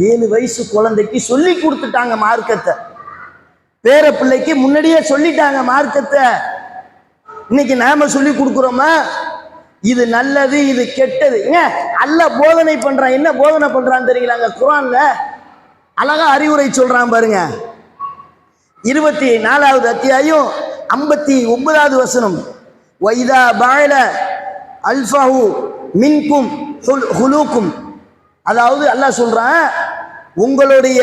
7 வயசு குழந்தைக்கு சொல்லி கொடுத்துட்டாங்க மார்க்கத்தை. பேர பிள்ளைக்கு முன்னாடியே சொல்லிட்டாங்க மார்க்கத்தை. இன்னைக்கு நாம சொல்லி கொடுக்குறோமா? இது நல்லது, இது கெட்டது. அல்லாஹ் போதனை பண்றான். என்ன போதனை பண்றான்னு தெரியலாங்க? குர்ஆன்ல அழகா அறிவுரை சொல்றான் பாருங்க. 24வது அத்தியாயம் 59வது வசனம். வைதா பாயல அல்ஃபஹு மின்கும் ஹுலூக்கும். அதாவது அல்லாஹ் சொல்றான், உங்களுடைய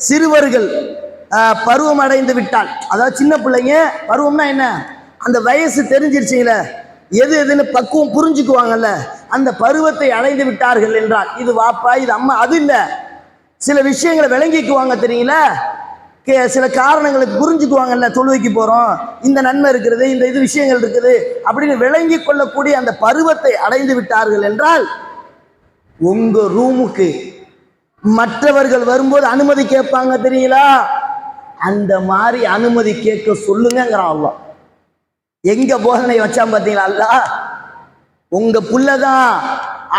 சிறுவர்கள் பருவம் அடைந்து விட்டால், அதாவது சின்ன பிள்ளைங்க, பருவம்னா என்ன, அந்த வயசு தெரிஞ்சிருச்சுங்கள, எது எதுன்னு பக்குவம் புரிஞ்சுக்குவாங்கல்ல, அந்த பருவத்தை அடைந்து விட்டார்கள் என்றால் இது வாப்பா இது அம்மா அது இல்லை. சில விஷயங்களை விளங்கிக்குவாங்க தெரியுங்களா, சில காரணங்களுக்கு புரிஞ்சுக்குவாங்கல்ல, தொழுவைக்கு போகிறோம், இந்த நன்மை இருக்கிறது, இந்த இது விஷயங்கள் இருக்குது அப்படின்னு விளங்கி கொள்ளக்கூடிய அந்த பருவத்தை அடைந்து விட்டார்கள் என்றால் உங்க ரூமுக்கு மற்றவர்கள் வரும்போது அனுமதி கேட்பாங்க தெரியுங்களா, அந்த மாதிரி அனுமதி கேட்க சொல்லுங்கிறான் அல்லாஹ். எங்க போதனை வச்சான் பார்த்தீங்களா அல்லாஹ், உங்க புள்ளதான்,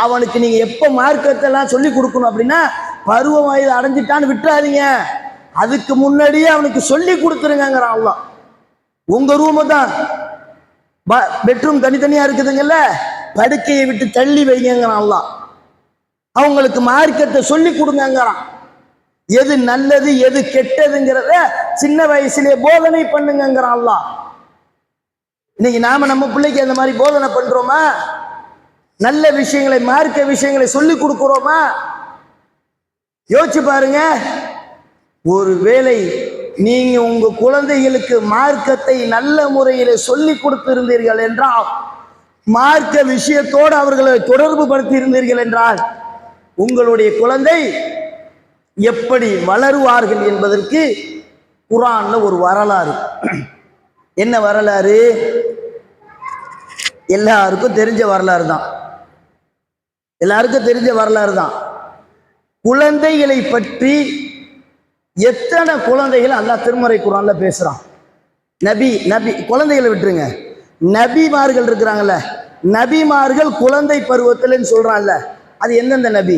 அவனுக்கு நீங்க எப்ப மார்க்கத்தெல்லாம் சொல்லி கொடுக்கணும் அப்படின்னா பருவ வயது அடைஞ்சிட்டான்னு விட்டுறாதீங்க, அதுக்கு முன்னாடியே அவனுக்கு சொல்லி கொடுத்துருங்கிறான் அல்லாஹ். உங்க ரூமு தான் பெட்ரூம் தனித்தனியா இருக்குதுங்கல்ல, படுக்கையை விட்டு தள்ளி வைங்கிறான் அல்லாஹ். அவங்களுக்கு மார்க்கத்தை சொல்லி கொடுங்கிறான். எது நல்லது எது கெட்டதுங்கிறத சின்ன வயசுலேயே போதனை பண்ணுங்கிறான் அல்லாஹ். இன்னைக்கு நாம நம்ம பிள்ளைக்கு அந்த மாதிரி போதனை பண்றோமா? நல்ல விஷயங்களை மார்க்க விஷயங்களை சொல்லி கொடுக்கிறோமா? யோசிச்சு பாருங்க. ஒருவேளை நீங்க உங்க குழந்தைகளுக்கு மார்க்கத்தை நல்ல முறையில் சொல்லி கொடுத்திருந்தீர்கள் என்றால், மார்க்க விஷயத்தோடு அவர்களை தொடர்பு படுத்தி இருந்தீர்கள் என்றால், உங்களுடைய குழந்தை எப்படி வளருவார்கள் என்பதற்கு குர்ஆன்ல ஒரு வரலாறு. என்ன வரலாறு? எல்லாருக்கும் தெரிஞ்ச வரலாறு தான். எல்லாருக்கும் தெரிஞ்ச வரலாறு தான். குழந்தைகளை பற்றி எத்தனை குழந்தைகள் அல்லாஹ் திருமறை குர்ஆன்ல பேசுறான். நபி நபி குழந்தைகளை விட்டுருங்க, நபிமார்கள் இருக்கிறாங்கல்ல, நபிமார்கள் குழந்தை பருவத்தில்னு சொல்றான்ல, அது எந்தெந்த நபி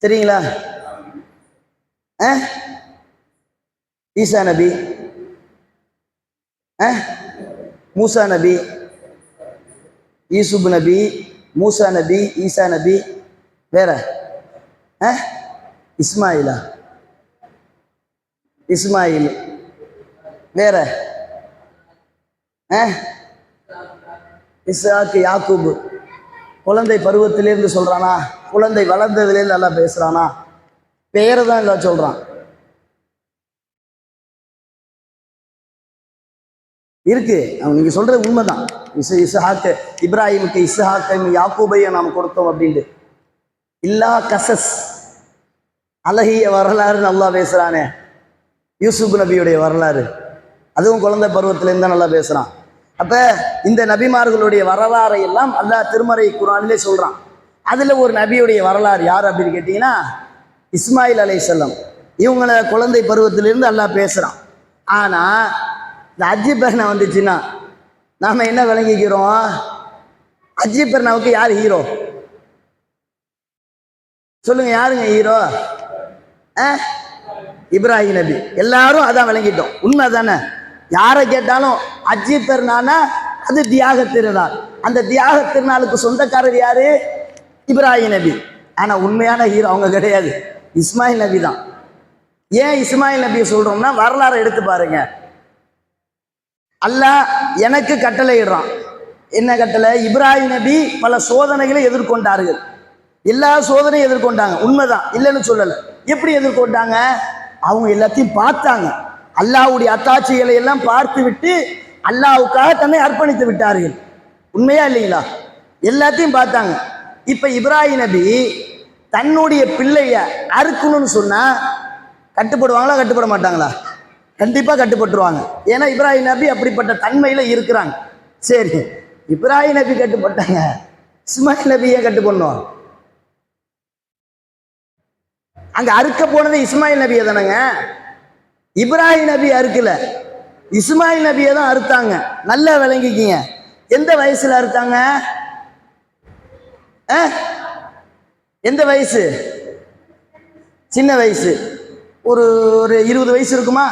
தெரியுங்களா? ஈசா நபி, மூசா நபி, யூசுப் நபி, மூசா நபி, ஈசா நபி, வேற இஸ்மாயிலா, இஸ்மாயில், வேற இஸ்ஹாக், யாக்கூப். குழந்தை பருவத்திலேருந்து சொல்றானா? குழந்தை வளர்ந்ததுலேருந்து எல்லாம் பேசுறானா? பேரை தான் எல்லாம் சொல்றான். இருக்கு, நீங்க சொல்றது உண்மைதான். இஸ்ஹாக், இப்ராஹிமுக்கு இஸ்ஹாக்கையும் யாக்கூபையும் நாம் கொடுத்தோம் அப்படின்ட்டு. இல்லா கசஸ், அழகிய வரலாறுன்னு நல்லா பேசுறானே, யூசுப் நபியுடைய வரலாறு, அதுவும் குழந்தை பருவத்திலேருந்து தான் நல்லா பேசுறான். அப்ப இந்த நபிமார்களுடைய வரலாறை எல்லாம் அல்லாஹ் திருமறை குர்ஆனிலே சொல்றான். அதுல ஒரு நபியுடைய வரலாறு யார் அப்படின்னு கேட்டீங்கன்னா இஸ்மாயில் அலைஹிஸ்ஸலாம். இவங்களை குழந்தை பருவத்திலிருந்து அல்லாஹ் பேசுறான். ஆனா இந்த ஹஜ்ஜி பெருனா வந்துச்சுன்னா நாம என்ன விளங்கிக்கிறோம்? ஹஜ்ஜி பெருனாவுக்கு யார் ஹீரோ சொல்லுங்க? யாருங்க ஹீரோ? இப்ராஹிம் நபி. எல்லாரும் அதான் விளங்கிட்டோம். உண்மை தானே? யாரை கேட்டாலும் ஹஜ்ஜி பெருனானா அது தியாக திருநாள். அந்த தியாக திருநாளுக்கு சொந்தக்காரர் யாரு? இப்ராஹிம் நபி. ஆனா உண்மையான ஹீரோ அவங்க கிடையாது, இஸ்மாயில் நபி தான். ஏன் இஸ்மாயில் நபியை சொல்றோம்னா, வரலாறு எடுத்து பாருங்க. அல்லாஹ் எனக்கு கட்டளை இடுறான். என்ன கட்டளை? இப்ராஹிம் நபி பல சோதனைகளை எதிர்கொண்டார்கள். எல்லா சோதனையும் எதிர்கொண்டாங்க, உண்மைதான், இல்லைன்னு சொல்லலை. எப்படி எதிர்கொண்டாங்க? அவங்க எல்லாத்தையும் பார்த்தாங்க. அல்லாஹ்வுடைய அத்தாட்சிகளை எல்லாம் பார்த்து விட்டு அல்லாஹ்வுக்காக தன்னை அர்ப்பணித்து விட்டார்கள். உண்மையா இல்லைங்களா? எல்லாத்தையும் பார்த்தாங்க. இப்ப இப்ராஹிம் நபி தன்னுடைய பிள்ளைய அறுக்கணும்னு சொன்னா கட்டுப்படுவாங்களா கட்டுப்பட மாட்டாங்களா? கண்டிப்பா கட்டுப்பட்டுருவாங்க. ஏன்னா இப்ராஹிம் நபி அப்படிப்பட்ட தன்மையில இருக்கிறாங்க. சரி, இப்ராஹிம் நபி கட்டுப்பட்டாங்க, இஸ்மாயில் நபி ஏன் கட்டுப்படணும்? அங்க அறுக்க போனது இஸ்மாயில் நபியை தானங்க. இப்ராஹிம் நபி அறுக்கல, இஸ்மாயில் நபியை தான் அறுத்தாங்க. நல்லா விளங்கிக்கிங்க. எந்த வயசுல அறுத்தாங்க? எந்த வயசு? சின்ன வயசு. ஒரு 20 வயசு இருக்குமா?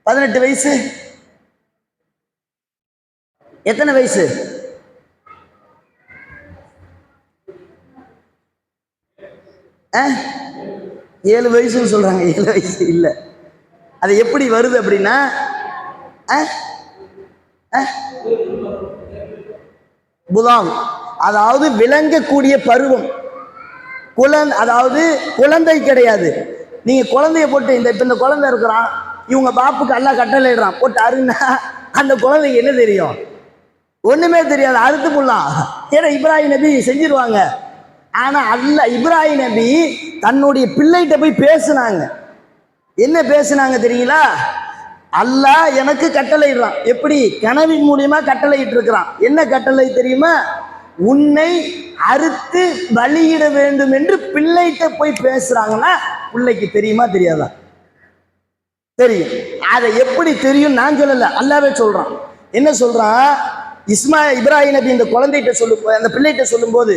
18 வயசு? எத்தனை வயசு? ஏழு வயசுன்னு சொல்றாங்க. 7 வயசு இல்லை. அது எப்படி வருது அப்படின்னா, புலாம், அதாவது விளங்கக்கூடிய பருவம். அதாவது குழந்தை கிடையாது. நீங்க குழந்தைய போட்டு இந்த குழந்தை இருக்கிறான், இவங்க பாப்புக்கு எல்லாம் கட்டளை இடுறான், போட்டு அருன்னா அந்த குழந்தைக்கு என்ன தெரியும்? ஒண்ணுமே தெரியாது, அறுத்து புல்லாம். ஏன்னா இப்ராஹிம் நபி செஞ்சிருவாங்க. ஆனா இப்ராஹிம் நபி தன்னுடைய பிள்ளைகிட்ட போய் பேசுனாங்க. என்ன பேசுனாங்க தெரியுங்களா? அல்லாஹ் எனக்கு கட்டளை இடுறான். எப்படி? கனவின் மூலியமா கட்டளை இட்டு இருக்கிறான். என்ன கட்டளை தெரியுமா? உன்னை அறுத்து பலியிட வேண்டும் என்று பிள்ளைகிட்ட போய் பேசுறாங்கன்னா பிள்ளைக்கு தெரியுமா தெரியாதா? தெரியும். அதை எப்படி தெரியும் நான் சொல்லல, அல்லாவே சொல்றான். என்ன சொல்றான்? இப்ராஹிம் நபி இந்த குழந்தைகிட்ட அந்த பிள்ளைகிட்ட சொல்லும் போது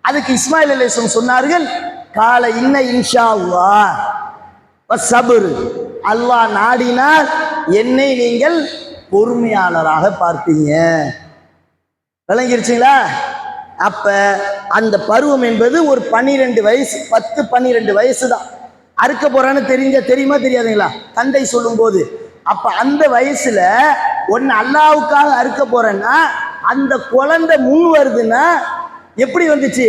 அதுக்கு இஸ்மாயில் அலைஹிஸ்ஸலாம் சொன்னார்கள், கால இன்ன இன்ஷா அல்லாஹ் வஸ்ஸப்ர், அல்லாஹ் நாடினால் என்னை நீங்கள் பொறுமையாளராக பார்ப்பீங்க. விளங்கிருச்சுங்களா? அப்ப அந்த பருவம் என்பது ஒரு 12 வயசு, 10-12 வயசு தான். அறுக்க போறான்னு தெரியுமா தெரியாதுங்களா தந்தை சொல்லும் போது? அப்ப அந்த வயசுல ஒன்னு அல்லாவுக்காக அறுக்க போறேன்னா அந்த குழந்தை முன் வருதுன்னா எப்படி வந்துச்சு?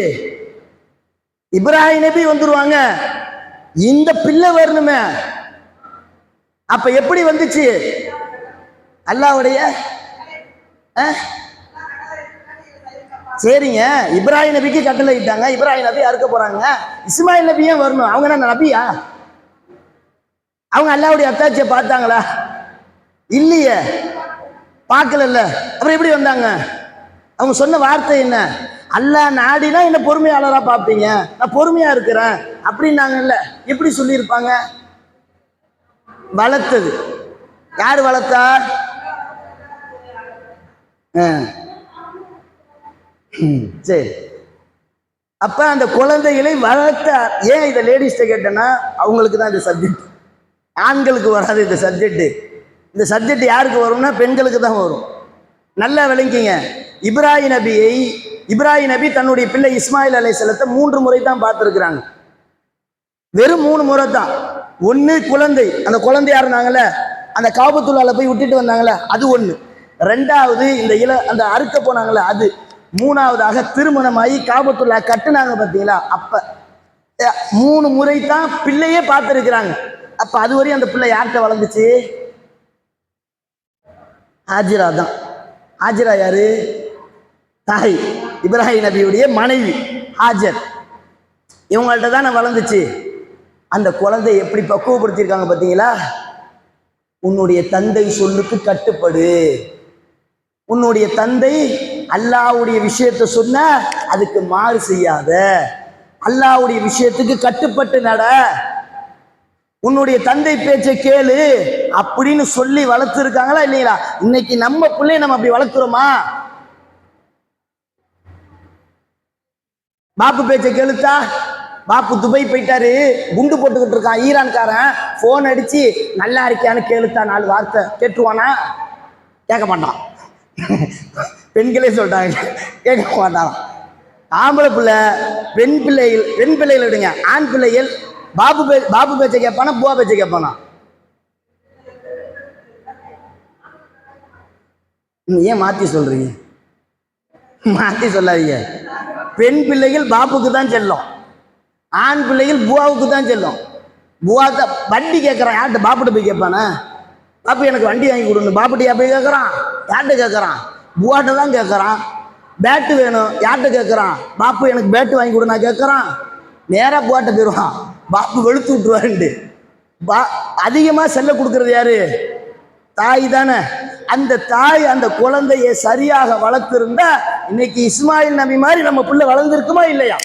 இப்ராஹிம் நபி வந்துருவாங்க, இந்த பிள்ளை வரணுமே. அப்ப எப்படி வந்துச்சு? அல்லாவுடைய சரிங்க, இப்ராஹிம் நபிக்கு கட்டளை இட்டாங்க, இப்ராஹிம் நபி அறுக்க போறாங்க. இஸ்மாயில் நபி ஏன் வரணும்? அவங்க என்ன நபியா? அவங்க அல்லாவுடைய அத்தாட்சியை பார்த்தாங்களா? இல்லையே, பார்க்கல. அப்புறம் எப்படி வந்தாங்க? அவங்க சொன்ன வார்த்தை என்ன? அல்லாஹ் நாடினா என்ன பொறுமையாளரா பார்ப்பீங்க, நான் பொறுமையா இருக்கிறேன் அப்படின்னாங்கல்ல. எப்படி சொல்லியிருப்பாங்க? வளர்த்தது யாரு? வளர்த்தா? சரி. அப்ப அந்த குழந்தைகளை வளர்த்த. ஏன் இதை லேடிஸ்ட கேட்டேன்னா அவங்களுக்கு தான் இந்த சப்ஜெக்ட், ஆண்களுக்கு வராது இந்த சப்ஜெக்ட். இந்த சப்ஜெக்ட் யாருக்கு வரும்னா பெண்களுக்கு தான் வரும். நல்லா விளங்கிங்க. இப்ராஹிம் நபி தன்னுடைய பிள்ளை இஸ்மாயில் அலைஹிஸ்ஸலாத்தை 3 முறை தான் பார்த்துருக்குறாங்க. வெறும் 3 முறை தான். ஒன்று குழந்தை, அந்த குழந்தையா இருந்தாங்கல்ல, அந்த காபத்துள்ளால போய் விட்டுட்டு வந்தாங்கல்ல, அது ஒன்று. ரெண்டாவது அந்த அறுக்க போனாங்கல்ல அது. மூணாவதாக திருமணமாகி காபத்துள்ளா கட்டுனாங்க பார்த்தீங்களா, அப்ப 3 முறை தான் பிள்ளையே பார்த்துருக்குறாங்க. அப்ப அது வரையும் அந்த பிள்ளை யார்கிட்ட வளர்ந்துச்சு? ஹாஜிரா தான். ஹாஜிரா யாரு? தாய், இப்ராஹிம் நபியுடைய மனைவி ஹாஜர். இவங்கள்ட்ட தான் வளர்ந்துச்சு. அந்த குழந்தை எப்படி பக்குவப்படுத்தியிருக்காங்க பார்த்தீங்களா? உன்னுடைய தந்தை சொல்லுக்கு கட்டுப்படு. உன்னுடைய தந்தை அல்லாஹ்வுடைய விஷயத்தை சொன்ன அதுக்கு மாறு செய்யாத, அல்லாஹ்வுடைய விஷயத்துக்கு கட்டுப்பட்டு நட, உன்னுடைய தந்தை பேச்சை கேளு அப்படின்னு சொல்லி வளர்த்துருக்காங்களா இல்லைங்களா? இன்னைக்கு நம்ம பிள்ளைய நம்ம அப்படி வளர்க்குறோமா? பாப்பு பேச்சை கேளுத்தா? பாப்பு துபாய் போயிட்டாரு, குண்டு போட்டுக்கிட்டு இருக்கான் ஈரான்காரன், போன் அடிச்சு நல்லா இருக்கியான்னு கேளுத்தா 4 வார்த்தை கேட்டுருவானா? கேட்க மாட்டான். பெண்களே சொல்லிட்டாங்க கேட்க மாட்டான். ஆம்பளை பிள்ளை, பெண் பிள்ளைகள் விடுங்க, ஆண் பிள்ளைகள் பாப்பு பேச்சை கேட்பானா புவா பேச்சை கேட்பானா? ஏன் மாத்தி சொல்றீங்க? மாத்தி சொல்லாதீங்க. பெண் பிள்ளைகள் பாப்புக்கு தான் செல்லும், ஆண் பிள்ளைகள் புவாவுக்கு தான் செல்லும். புவா தான் வண்டி கேட்கறான், யார்கிட்ட? பாப்புட்ட போய் கேட்பானா? பாப்பு எனக்கு வண்டி வாங்கி கொடுங்க, பாப்புட்டியா போய் கேட்கறான்? யார்கிட்ட கேட்கறான்? புவாட்ட தான் கேட்கறான். பேட்டு வேணும், யார்கிட்ட கேட்கறான்? பாப்பு எனக்கு பேட்டு வாங்கி கொடுனா கேட்கறான்? நேராக புவாட்ட போயிடுவான், பாப்பு வெளுத்து விட்டுருவாருண்டு. அதிகமா செல்ல கொடுக்கறது யாரு? தாய் தானே. அந்த தாய் அந்த குழந்தையை சரியாக வளர்த்திருந்தா இன்னைக்கு இஸ்மாயில் நபி மாதிரி நம்ம பிள்ளை வளர்ந்துருக்குமா இல்லையா?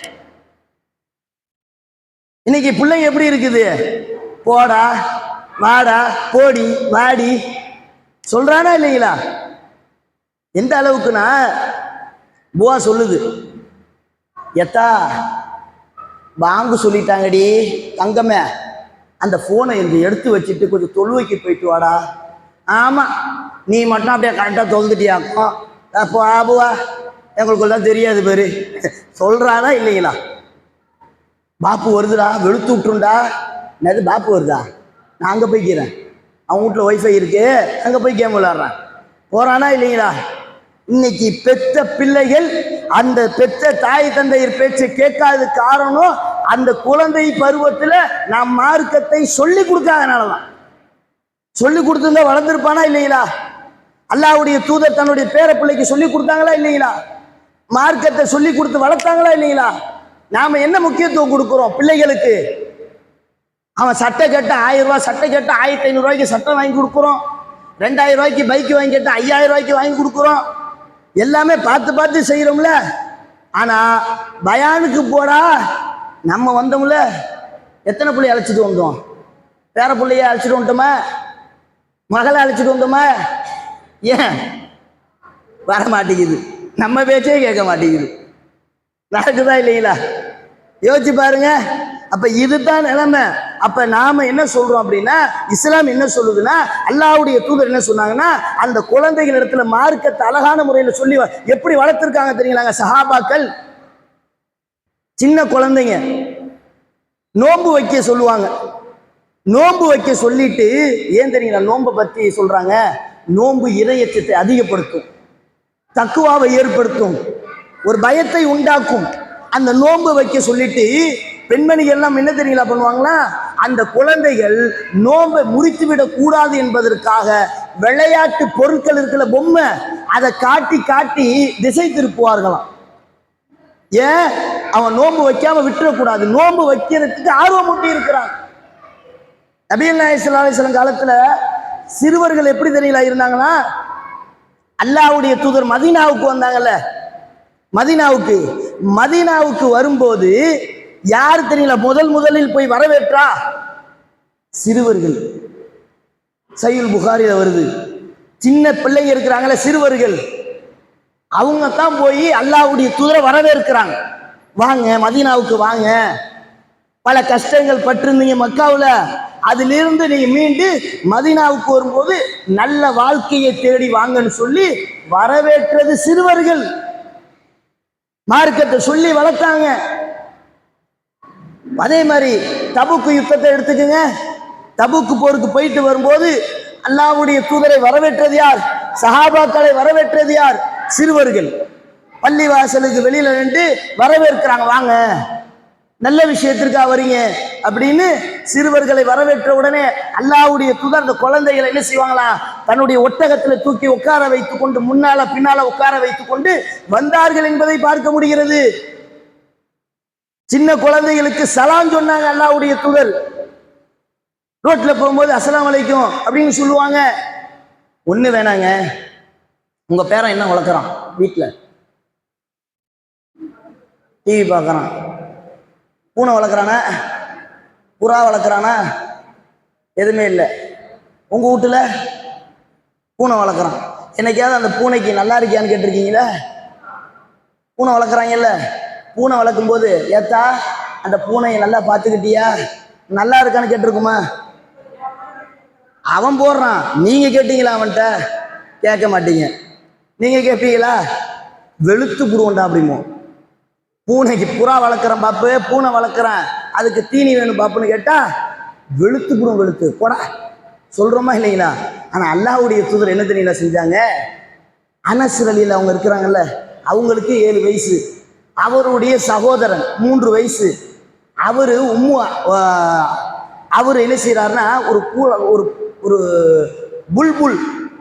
இன்னைக்கு பிள்ளைங்க எப்படி இருக்குது? போடா வாடா போடி வாடி சொல்றானா இல்லைங்களா? எந்த அளவுக்குன்னா புவா சொல்லுது, எத்தா வாங்கு சொல்லிட்டாங்கடி தங்கமே, அந்த போனை எடுத்து வச்சுட்டு கொஞ்சம் தொழுவைக்கு போயிட்டு வாடா. ஆமா, நீ மட்டும் அப்படியே கரெக்டாக தொழுதுட்டியாக்கும். அப்போ ஆபுவா எங்களுக்குள்ள தெரியாது பேரு சொல்றானா இல்லைங்களா? பாப்பு வருதுடா, வெளுத்து விட்டுருண்டா. என்னது பாப்பு வருதா? நான் அங்கே போய்க்கிறேன், அவன் வீட்டில் ஒய்ஃபை இருக்கு, அங்கே போய் கேம் விளாட்றான். போறானா இல்லைங்களா? இன்னைக்கு பெற்ற பிள்ளைகள் அந்த பெற்ற தாய் தந்தையர் பேச்சை கேட்காத காரணம் அந்த குழந்தை பருவத்தில் நாம் மார்க்கத்தை சொல்லி கொடுக்காதனாலதான். சொல்லி கொடுத்துருந்தா வளர்ந்துருப்பானா இல்லைங்களா? அல்லாஹ்வுடைய தூதர் தன்னுடைய பேர பிள்ளைக்கு சொல்லி கொடுத்தாங்களா இல்லைங்களா? மார்க்கத்தை சொல்லி கொடுத்து வளர்த்தாங்களா இல்லைங்களா? நாம என்ன முக்கியத்துவம் கொடுக்கிறோம் பிள்ளைகளுக்கு? அவன் சட்டை கேட்ட 1000 ரூபாய், சட்டை கேட்ட 1500 ரூபாய்க்கு சட்டை வாங்கி கொடுக்குறோம். 2000 ரூபாய்க்கு பைக் வாங்கி கேட்ட 5000 ரூபாய்க்கு வாங்கி கொடுக்குறோம். எல்லாமே பார்த்து பார்த்து செய்யறோம்ல. ஆனா பயானுக்கு போடா நம்ம வந்தோம்ல, எத்தனை பிள்ளைய அழைச்சிட்டு வந்தோம்? பேர பிள்ளைய அழைச்சிட்டு வந்துட்டோமா? மகளை அழைச்சிட்டு வந்தோமா? ஏன் வர மாட்டேங்குது? நம்ம பேச்சே கேட்க மாட்டேங்குது. நடக்குதா இல்லைங்களா? யோசிச்சு பாருங்க. அப்ப இதுதான் நிலைமை. அப்ப நாம என்ன சொல்றோம் அப்படின்னா, இஸ்லாம் என்ன சொல்லுதுன்னா, அல்லாஹ்வுடைய தூதர் என்ன சொன்னாங்கன்னா, அந்த குழந்தைகள் இடத்துல மார்க்கத்தை அழகான முறையில் சொல்லி எப்படி வளர்த்திருக்காங்க தெரியுங்களாங்க சஹாபாக்கள். சின்ன குழந்தைங்க நோன்பு வைக்க சொல்லுவாங்க. நோன்பு வைக்க சொல்லிட்டு, ஏன் தெரியுங்களா நோன்பை பத்தி சொல்றாங்க? நோன்பு இறையச்சத்தை அதிகப்படுத்தும், தக்குவாவை ஏற்படுத்தும், ஒரு பயத்தை உண்டாக்கும். அந்த நோன்பு வைக்க சொல்லிட்டு பெண்மணிகள் எல்லாம் என்ன தெரியுங்களா பண்ணுவாங்களா? அந்த குழந்தைகள் நோன்பை முறித்து விடக் கூடாது என்பதற்காக விளையாட்டு பொருட்கள் இருக்கிற பொம்மை அதை காட்டி காட்டி திசை திருப்புவார்களாம். ஏன்? அவன் நோன்பு வைக்காம விட்டுறக்கூடாது, நோன்பு வைக்கிறதுக்கு ஆர்வம் ஊட்டி இருக்கிறான். நபிகள் நாயகம் ஸல்லல்லாஹு அலைஹி வஸல்லம் காலத்துல சிறுவர்கள் எப்படி தெரியல இருந்தாங்கன்னா, அல்லாஹ்வுடைய தூதர் மதீனாவுக்கு வந்தாங்கல்ல, மதீனாவுக்கு வரும்போது யார் தெரியல முதலில் போய் வரவேற்றா? சிறுவர்கள். சஹீஹுல் புகாரில வருது. சின்ன பிள்ளைங்க இருக்கிறாங்களே சிறுவர்கள், அவங்க தான் போய் அல்லாஹ்வுடைய தூதரை வரவேற்கிறாங்க. வாங்க மதீனாவுக்கு வாங்க, பல கஷ்டங்கள் பட்டிருந்தீங்க மக்காவுல, அதிலிருந்து நீங்க மீண்டு மதீனாவுக்கு வரும்போது நல்ல வாழ்க்கையை தேடி வாங்கன்னு சொல்லி வரவேற்றது சிறுவர்கள். மார்க்கத்தை சொல்லி வளர்த்தாங்க. அதே மாதிரி தபுக்கு யுத்தத்தை எடுத்துக்கங்க. தபுக்கு போருக்கு போயிட்டு வரும்போது அல்லாஹ்வுடைய தூதரை வரவேற்றது யார்? சஹாபாக்களை வரவேற்றது யார்? சிறுவர்கள். பள்ளி வாசலுக்கு வெளியில நின்று வரவேற்கிறாங்க, வாங்க நல்ல விஷயத்திற்காக வரீங்க அப்படின்னு சிறுவர்களை வரவேற்ற உடனே அல்லாஹ்வுடைய தூதர் அந்த குழந்தைகளை என்ன செய்வாங்களா? தன்னுடைய ஒட்டகத்தில் தூக்கி உட்கார வைத்துக் கொண்டு முன்னால பின்னால உட்கார வைத்துக் கொண்டு வந்தார்கள் என்பதை பார்க்க முடிகிறது. சின்ன குழந்தைகளுக்கு சலாம் சொன்னாங்க அல்லாஹ்வுடைய தூதர். ரோட்ல போகும்போது அஸ்ஸலாமு அலைக்கும் அப்படின்னு சொல்லுவாங்க. ஒண்ணு வேணாங்க, உங்க பேரன் என்ன வளர்க்குறான்? வீட்டுல டிவி பார்க்கறான். பூனை வளர்க்குறானா? புறா வளர்க்குறானா? எதுவுமே இல்லை. உங்க வீட்டுல பூனை வளர்க்குறான். என்னைக்காவது அந்த பூனைக்கு நல்லா இருக்கியான்னு கேட்டிருக்கீங்களா? பூனை வளர்க்குறாங்கல்ல, பூனை வளர்க்கும் போது ஏத்தா அந்த பூனையை நல்லா பார்த்துக்கிட்டியா, நல்லா இருக்கான்னு கேட்டிருக்குமா? அவன் போடுறான், நீங்க கேட்டீங்களா? அவன்கிட்ட கேட்க மாட்டீங்க. நீங்க கேட்பீங்களா? வெளுத்து புடுவோண்டா அப்படிமோ. பூனைக்கு புறா வளர்க்குறேன் பாப்பு, பூனை வளர்க்குறேன், அதுக்கு தீனி வேணும் பாப்புன்னு கேட்டா வெளுத்து புடும், வெளுத்து போடா சொல்றோமா இல்லைங்களா? ஆனா அல்லாஹ்வுடைய தூதர் என்ன தெரியல செஞ்சாங்க? அனஸ் ரலியல்லாஹு அவங்க இருக்கிறாங்கல்ல, அவங்களுக்கு 7 வயசு, அவருடைய சகோதரன் 3 வயசு. அவரு என்ன செய்யறாருன்னா, ஒரு புல்புல்,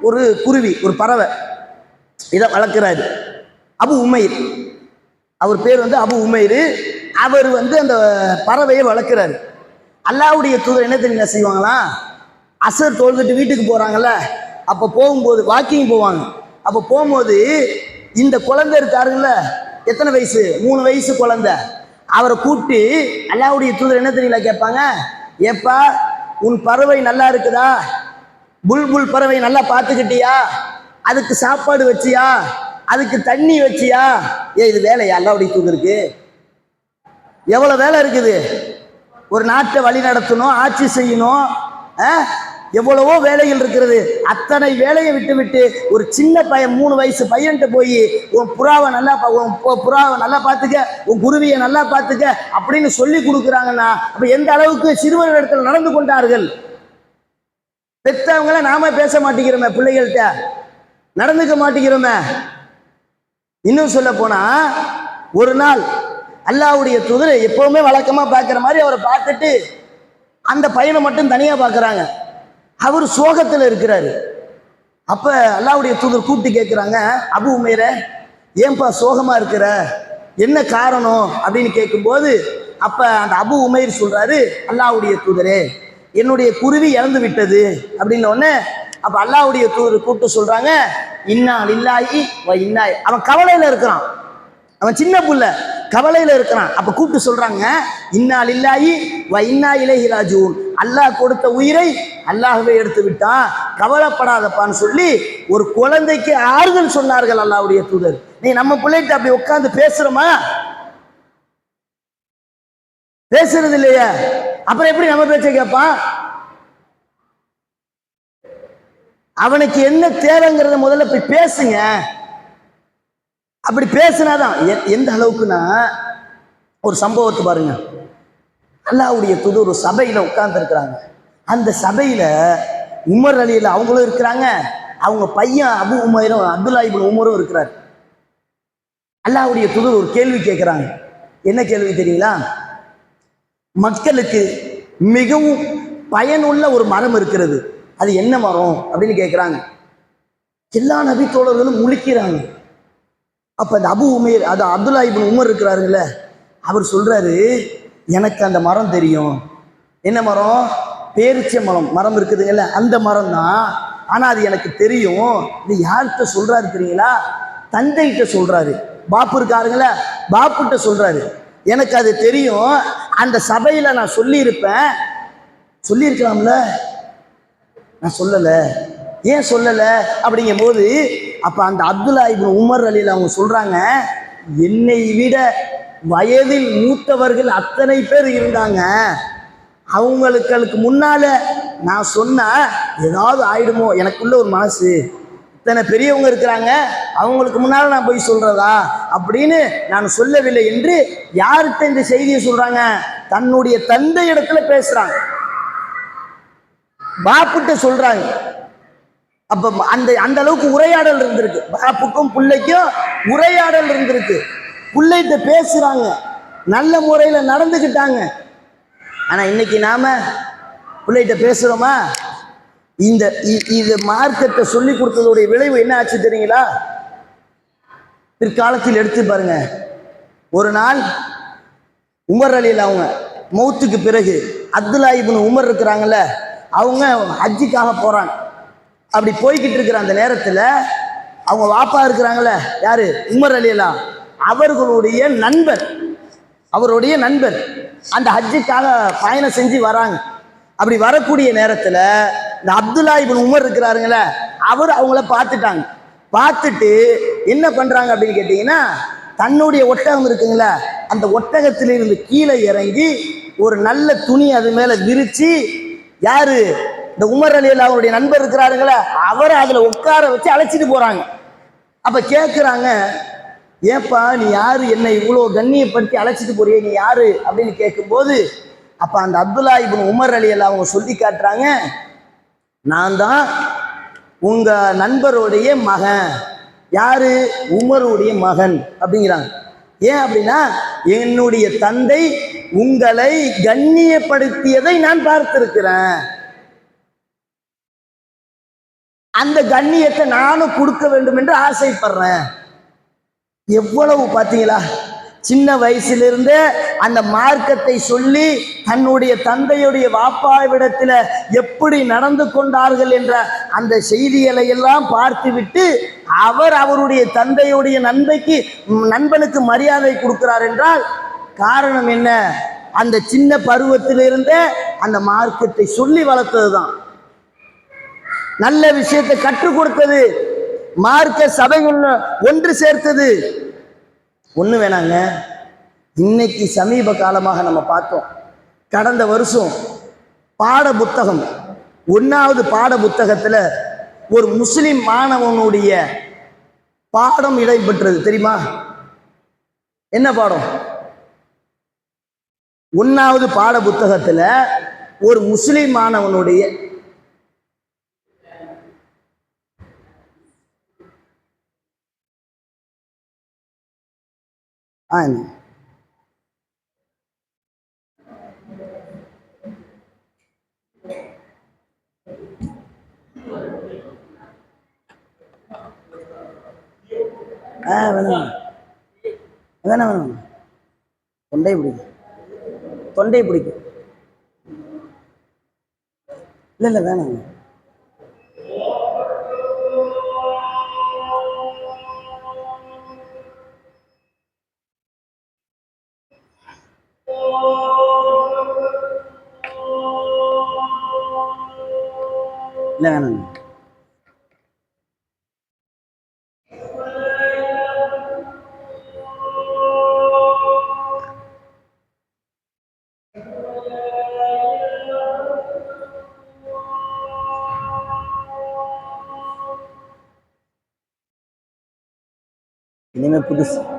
ஒரு குருவி, ஒரு பறவை, இதை வளர்க்கிறாரு. அபு உமைர், அவர் பேர் அபு உமைர். அவர் அந்த பறவையை வளர்க்கிறாரு. அல்லாஹ்வுடைய தூதர் என்ன தெரியுங்க செய்வாங்களாம்? அசர் தொழுதுட்டு வீட்டுக்கு போறாங்கல்ல, அப்ப போகும்போது வாக்கிங் போவாங்க. அப்ப போகும்போது இந்த குழந்தை இருக்காருல்ல, எத்தனை வயசு? 3 வயசு குழந்தை. அவரை கூப்பிட்டு அல்லாஹ்வுடைய தூதர் என்ன தெரியல கேட்பாங்க? ஏப்பா உன் பறவை நல்லா இருக்குதா? புல்புல் பறவை நல்லா பார்த்துக்கிட்டியா? அதுக்கு சாப்பாடு வச்சியா? அதுக்கு தண்ணி வச்சியா? இது வேலையா அல்லாஹ்வுடைய தூதருக்கு? எவ்வளவு வேலை இருக்குது. ஒரு நாட்டை வழி நடத்தணும், ஆட்சி செய்யணும், எவ்வளவோ வேலைகள் இருக்கிறது. அத்தனை வேலையை விட்டு விட்டு ஒரு சின்ன பையன் 3 வயசு பையன்கிட்ட போய் உன் புறாவை நல்லா பார்த்துக்க, உன் குருவியை நல்லா பார்த்துக்க அப்படின்னு சொல்லி கொடுக்குறாங்கன்னா அப்ப எந்த அளவுக்கு சிறுவர்களிடத்தில் நடந்து கொண்டார்கள். பெற்றவங்கள நாம பேச மாட்டேங்கிறோமே, பிள்ளைகள்கிட்ட நடந்துக்க மாட்டேங்கிறோமே. இன்னும் சொல்ல போனா, ஒரு நாள் அல்லாஹ்வுடைய தூதர் எப்பவுமே வழக்கமா பார்க்கிற மாதிரி அவரை பார்த்துட்டு அந்த பையனை மட்டும் தனியா பார்க்கறாங்க. அவர் சோகத்தில் இருக்கிறாரு. அப்ப அல்லாஹ்வுடைய தூதர் கூப்பிட்டு கேட்குறாங்க, அபு உமைர ஏன்பா சோகமா இருக்கிற, என்ன காரணம் அப்படின்னு கேட்கும்போது, அப்ப அந்த அபு உமைர் சொல்றாரு, அல்லாஹ்வுடைய தூதரே என்னுடைய குருவி இறந்து விட்டது அப்படின்ன உடனே, அப்ப அல்லாஹ்வுடைய தூதர் கூப்பிட்டு சொல்றாங்க, இன்னா லில்லாஹி வ இன்னா, அவன் கவலையில இருக்கிறான், அவன் சின்ன புள்ள கவலையில இருக்கிறான். அப்ப கூப்பிட்டு சொல்றாங்க, இன்னா லில்லாஹி வ இன்னா இலைஹி ராஜிஊன், அல்லாஹ் கொடுத்த உயிரை அல்லாஹ்வே எடுத்து விட்டான், கவலைப்படாதப்பான்னு சொல்லி ஒரு குழந்தைக்கு ஆறுதல் சொன்னார்கள் அல்லாஹ்வுடைய தூதர். நீ நம்ம பிள்ளைகிட்ட அப்படி உட்கார்ந்து பேசுறோமா? பேசுறது இல்லையா? அப்புறம் எப்படி நம்ம பேச்ச கேட்பான்? அவனுக்கு என்ன தேவைங்கிறத முதல்ல போய் பேசுங்க. அப்படி பேசினாதான் எந்த அளவுக்குன்னா, ஒரு சம்பவத்தை பாருங்க. அல்லாஹ்வுடைய தூதர் ஒரு சபையில உட்கார்ந்து இருக்கிறாங்க. அந்த சபையில உமர் அலியில அவங்களும் இருக்கிறாங்க, அவங்க பையன் அபு உமைரும் அப்துல்லா இப்னு உமரும் இருக்கிறார். அல்லாஹ்வுடைய தூதர் ஒரு கேள்வி கேட்கிறாங்க. என்ன கேள்வி தெரியுங்களா? மக்களுக்கு மிகவும் பயனுள்ள ஒரு மரம் இருக்கிறது, அது என்ன மரம் அப்படின்னு கேட்கிறாங்க. எல்லா நபி தோழர்களும் முழிக்கிறாங்க. அப்ப அந்த அபு உமைர், அது அப்துல்லா இப்னு உமர் இருக்கிறாருல்ல, அவர் சொல்றாரு, எனக்கு அந்த மரம் தெரியும். என்ன மரம்? பேரிச்சை மரம் இருக்குதுங்கல்ல, அந்த மரம் தான். ஆனா அது எனக்கு தெரியும். இது யார்கிட்ட சொல்றாரு தெரியுங்களா? தந்தைகிட்ட சொல்றாரு. பாப்பு இருக்காருங்கள, பாப்புகிட்ட சொல்றாரு, எனக்கு அது தெரியும், அந்த சபையில நான் சொல்லியிருப்பேன். சொல்லியிருக்கலாம்ல, நான் சொல்லல. ஏன் சொல்லல அப்படிங்கும் போது, அப்ப அந்த அப்துல்லா இப்னு உமர் அலில அவங்க சொல்றாங்க, என்னை விட வயதில் மூத்தவர்கள் அத்தனை பேர் இருந்தாங்க, அவங்களுக்கு முன்னால நான் சொன்னா ஏதாவது ஆயிடுமோ, எனக்குள்ள ஒரு மனசு, இத்தனை பெரியவங்க இருக்கிறாங்க, அவங்களுக்கு முன்னால நான் போய் சொல்றதா அப்படின்னு நான் சொல்லவில்லை என்று யார்கிட்ட இந்த செய்தியை சொல்றாங்க? தன்னுடைய தந்தை இடத்துல பேசுறாங்க, பாப்புட்ட சொல்றாங்க. அப்ப அந்த அந்த அளவுக்கு உரையாடல் இருந்திருக்கு, பாப்புக்கும் பிள்ளைக்கும் உரையாடல் இருந்திருக்கு. பிள்ளைகிட்ட பேசுறாங்க, நல்ல முறையில நடந்துக்கிட்டாங்க. ஆனா இன்னைக்கு நாம பிள்ளைகிட்ட பேசுறோமா? இந்த இது மார்க்கத்தை சொல்லி கொடுத்ததுடைய விளைவு என்ன ஆச்சு தெரியுங்களா? பிற்காலத்தில் எடுத்து பாருங்க. ஒரு நாள் உமர் அலியில் அவங்க மௌத்துக்கு பிறகு அப்துல்லா இப்னு உமர் இருக்கிறாங்கல்ல, அவங்க ஹஜ்ஜிக்காக போறாங்க. அப்படி போய்கிட்டு இருக்கிற அந்த நேரத்தில் அவங்க வாப்பா இருக்கிறாங்கல்ல, யாரு? உமர் அலியெல்லாம் அவர்களுடைய நண்பர், அவருடைய நண்பர் அந்த ஹஜ்ஜுக்காக பயணம் செஞ்சு வராங்க. அப்படி வரக்கூடிய நேரத்தில் இந்த அப்துல்லா இப்னு உமர் இருக்கிறாருங்கள, அவர் அவங்கள பார்த்துட்டாங்க. பார்த்துட்டு என்ன பண்றாங்க அப்படின்னு கேட்டீங்கன்னா, தன்னுடைய ஒட்டகம் இருக்குங்களா, அந்த ஒட்டகத்திலிருந்து கீழே இறங்கி ஒரு நல்ல துணி அது மேல விரிச்சு, யாரு? இந்த உமர் அலியில் அவருடைய நண்பர் இருக்கிறாருங்களா, அவரை அதுல உட்கார வச்சு அழைச்சிட்டு போறாங்க. அப்ப கேட்குறாங்க, ஏப்பா நீ யாரு, என்னை இவ்வளோ கண்ணியப்படுத்தி அழைச்சிட்டு போறியே, நீ யாரு அப்படின்னு கேட்கும்போது, அப்ப அந்த அப்துல்லா இப்னு உமர் அலியில் அவங்க சொல்லி காட்டுறாங்க, நான் தான் உங்க நண்பருடைய மகன். யாரு? உமருடைய மகன் அப்படிங்கிறாங்க. ஏன் அப்படின்னா, என்னுடைய தந்தை உங்களை கண்ணியப்படுத்தியதை நான் பார்த்திருக்கிறேன், அந்த கண்ணியத்தை நானும் கொடுக்க வேண்டும் என்று ஆசைப்படுறேன். எவ்வளவு பார்த்தீங்களா? சின்ன வயசிலிருந்தே அந்த மார்க்கத்தை சொல்லி தன்னுடைய தந்தையுடைய வாப்பாவிடத்தில் எப்படி நடந்து கொண்டார்கள் என்ற அந்த செய்திகளை எல்லாம் பார்த்துவிட்டு அவர் அவருடைய தந்தையுடைய நண்பனுக்கு மரியாதை கொடுக்கிறார் என்றால் காரணம் என்ன? அந்த சின்ன பருவத்திலிருந்தே அந்த மார்க்கத்தை சொல்லி வளர்த்தது தான், நல்ல விஷயத்தை கற்றுக் கொடுத்தது, மார்க்க சபை ஒன்று சேர்த்தது. ஒண்ணு வேணாங்க, இன்னைக்கு சமீப காலமாக நம்ம பார்த்தோம், கடந்த வருஷம் பாட புத்தகம் 1வது பாட புத்தகத்துல ஒரு முஸ்லிம் மாணவனுடைய பாடம் இடம்பெற்றது தெரியுமா? என்ன பாடம்? 1வது பாட புத்தகத்துல ஒரு முஸ்லிம் மாணவனுடைய வேணாம் வேணாம் வேணாம். தொண்டை பிடிக்கும், தொண்டை பிடிக்கும். இல்லை இல்லை வேணாங்க. இல்லை வேணாங்க. இனிமே புதுசு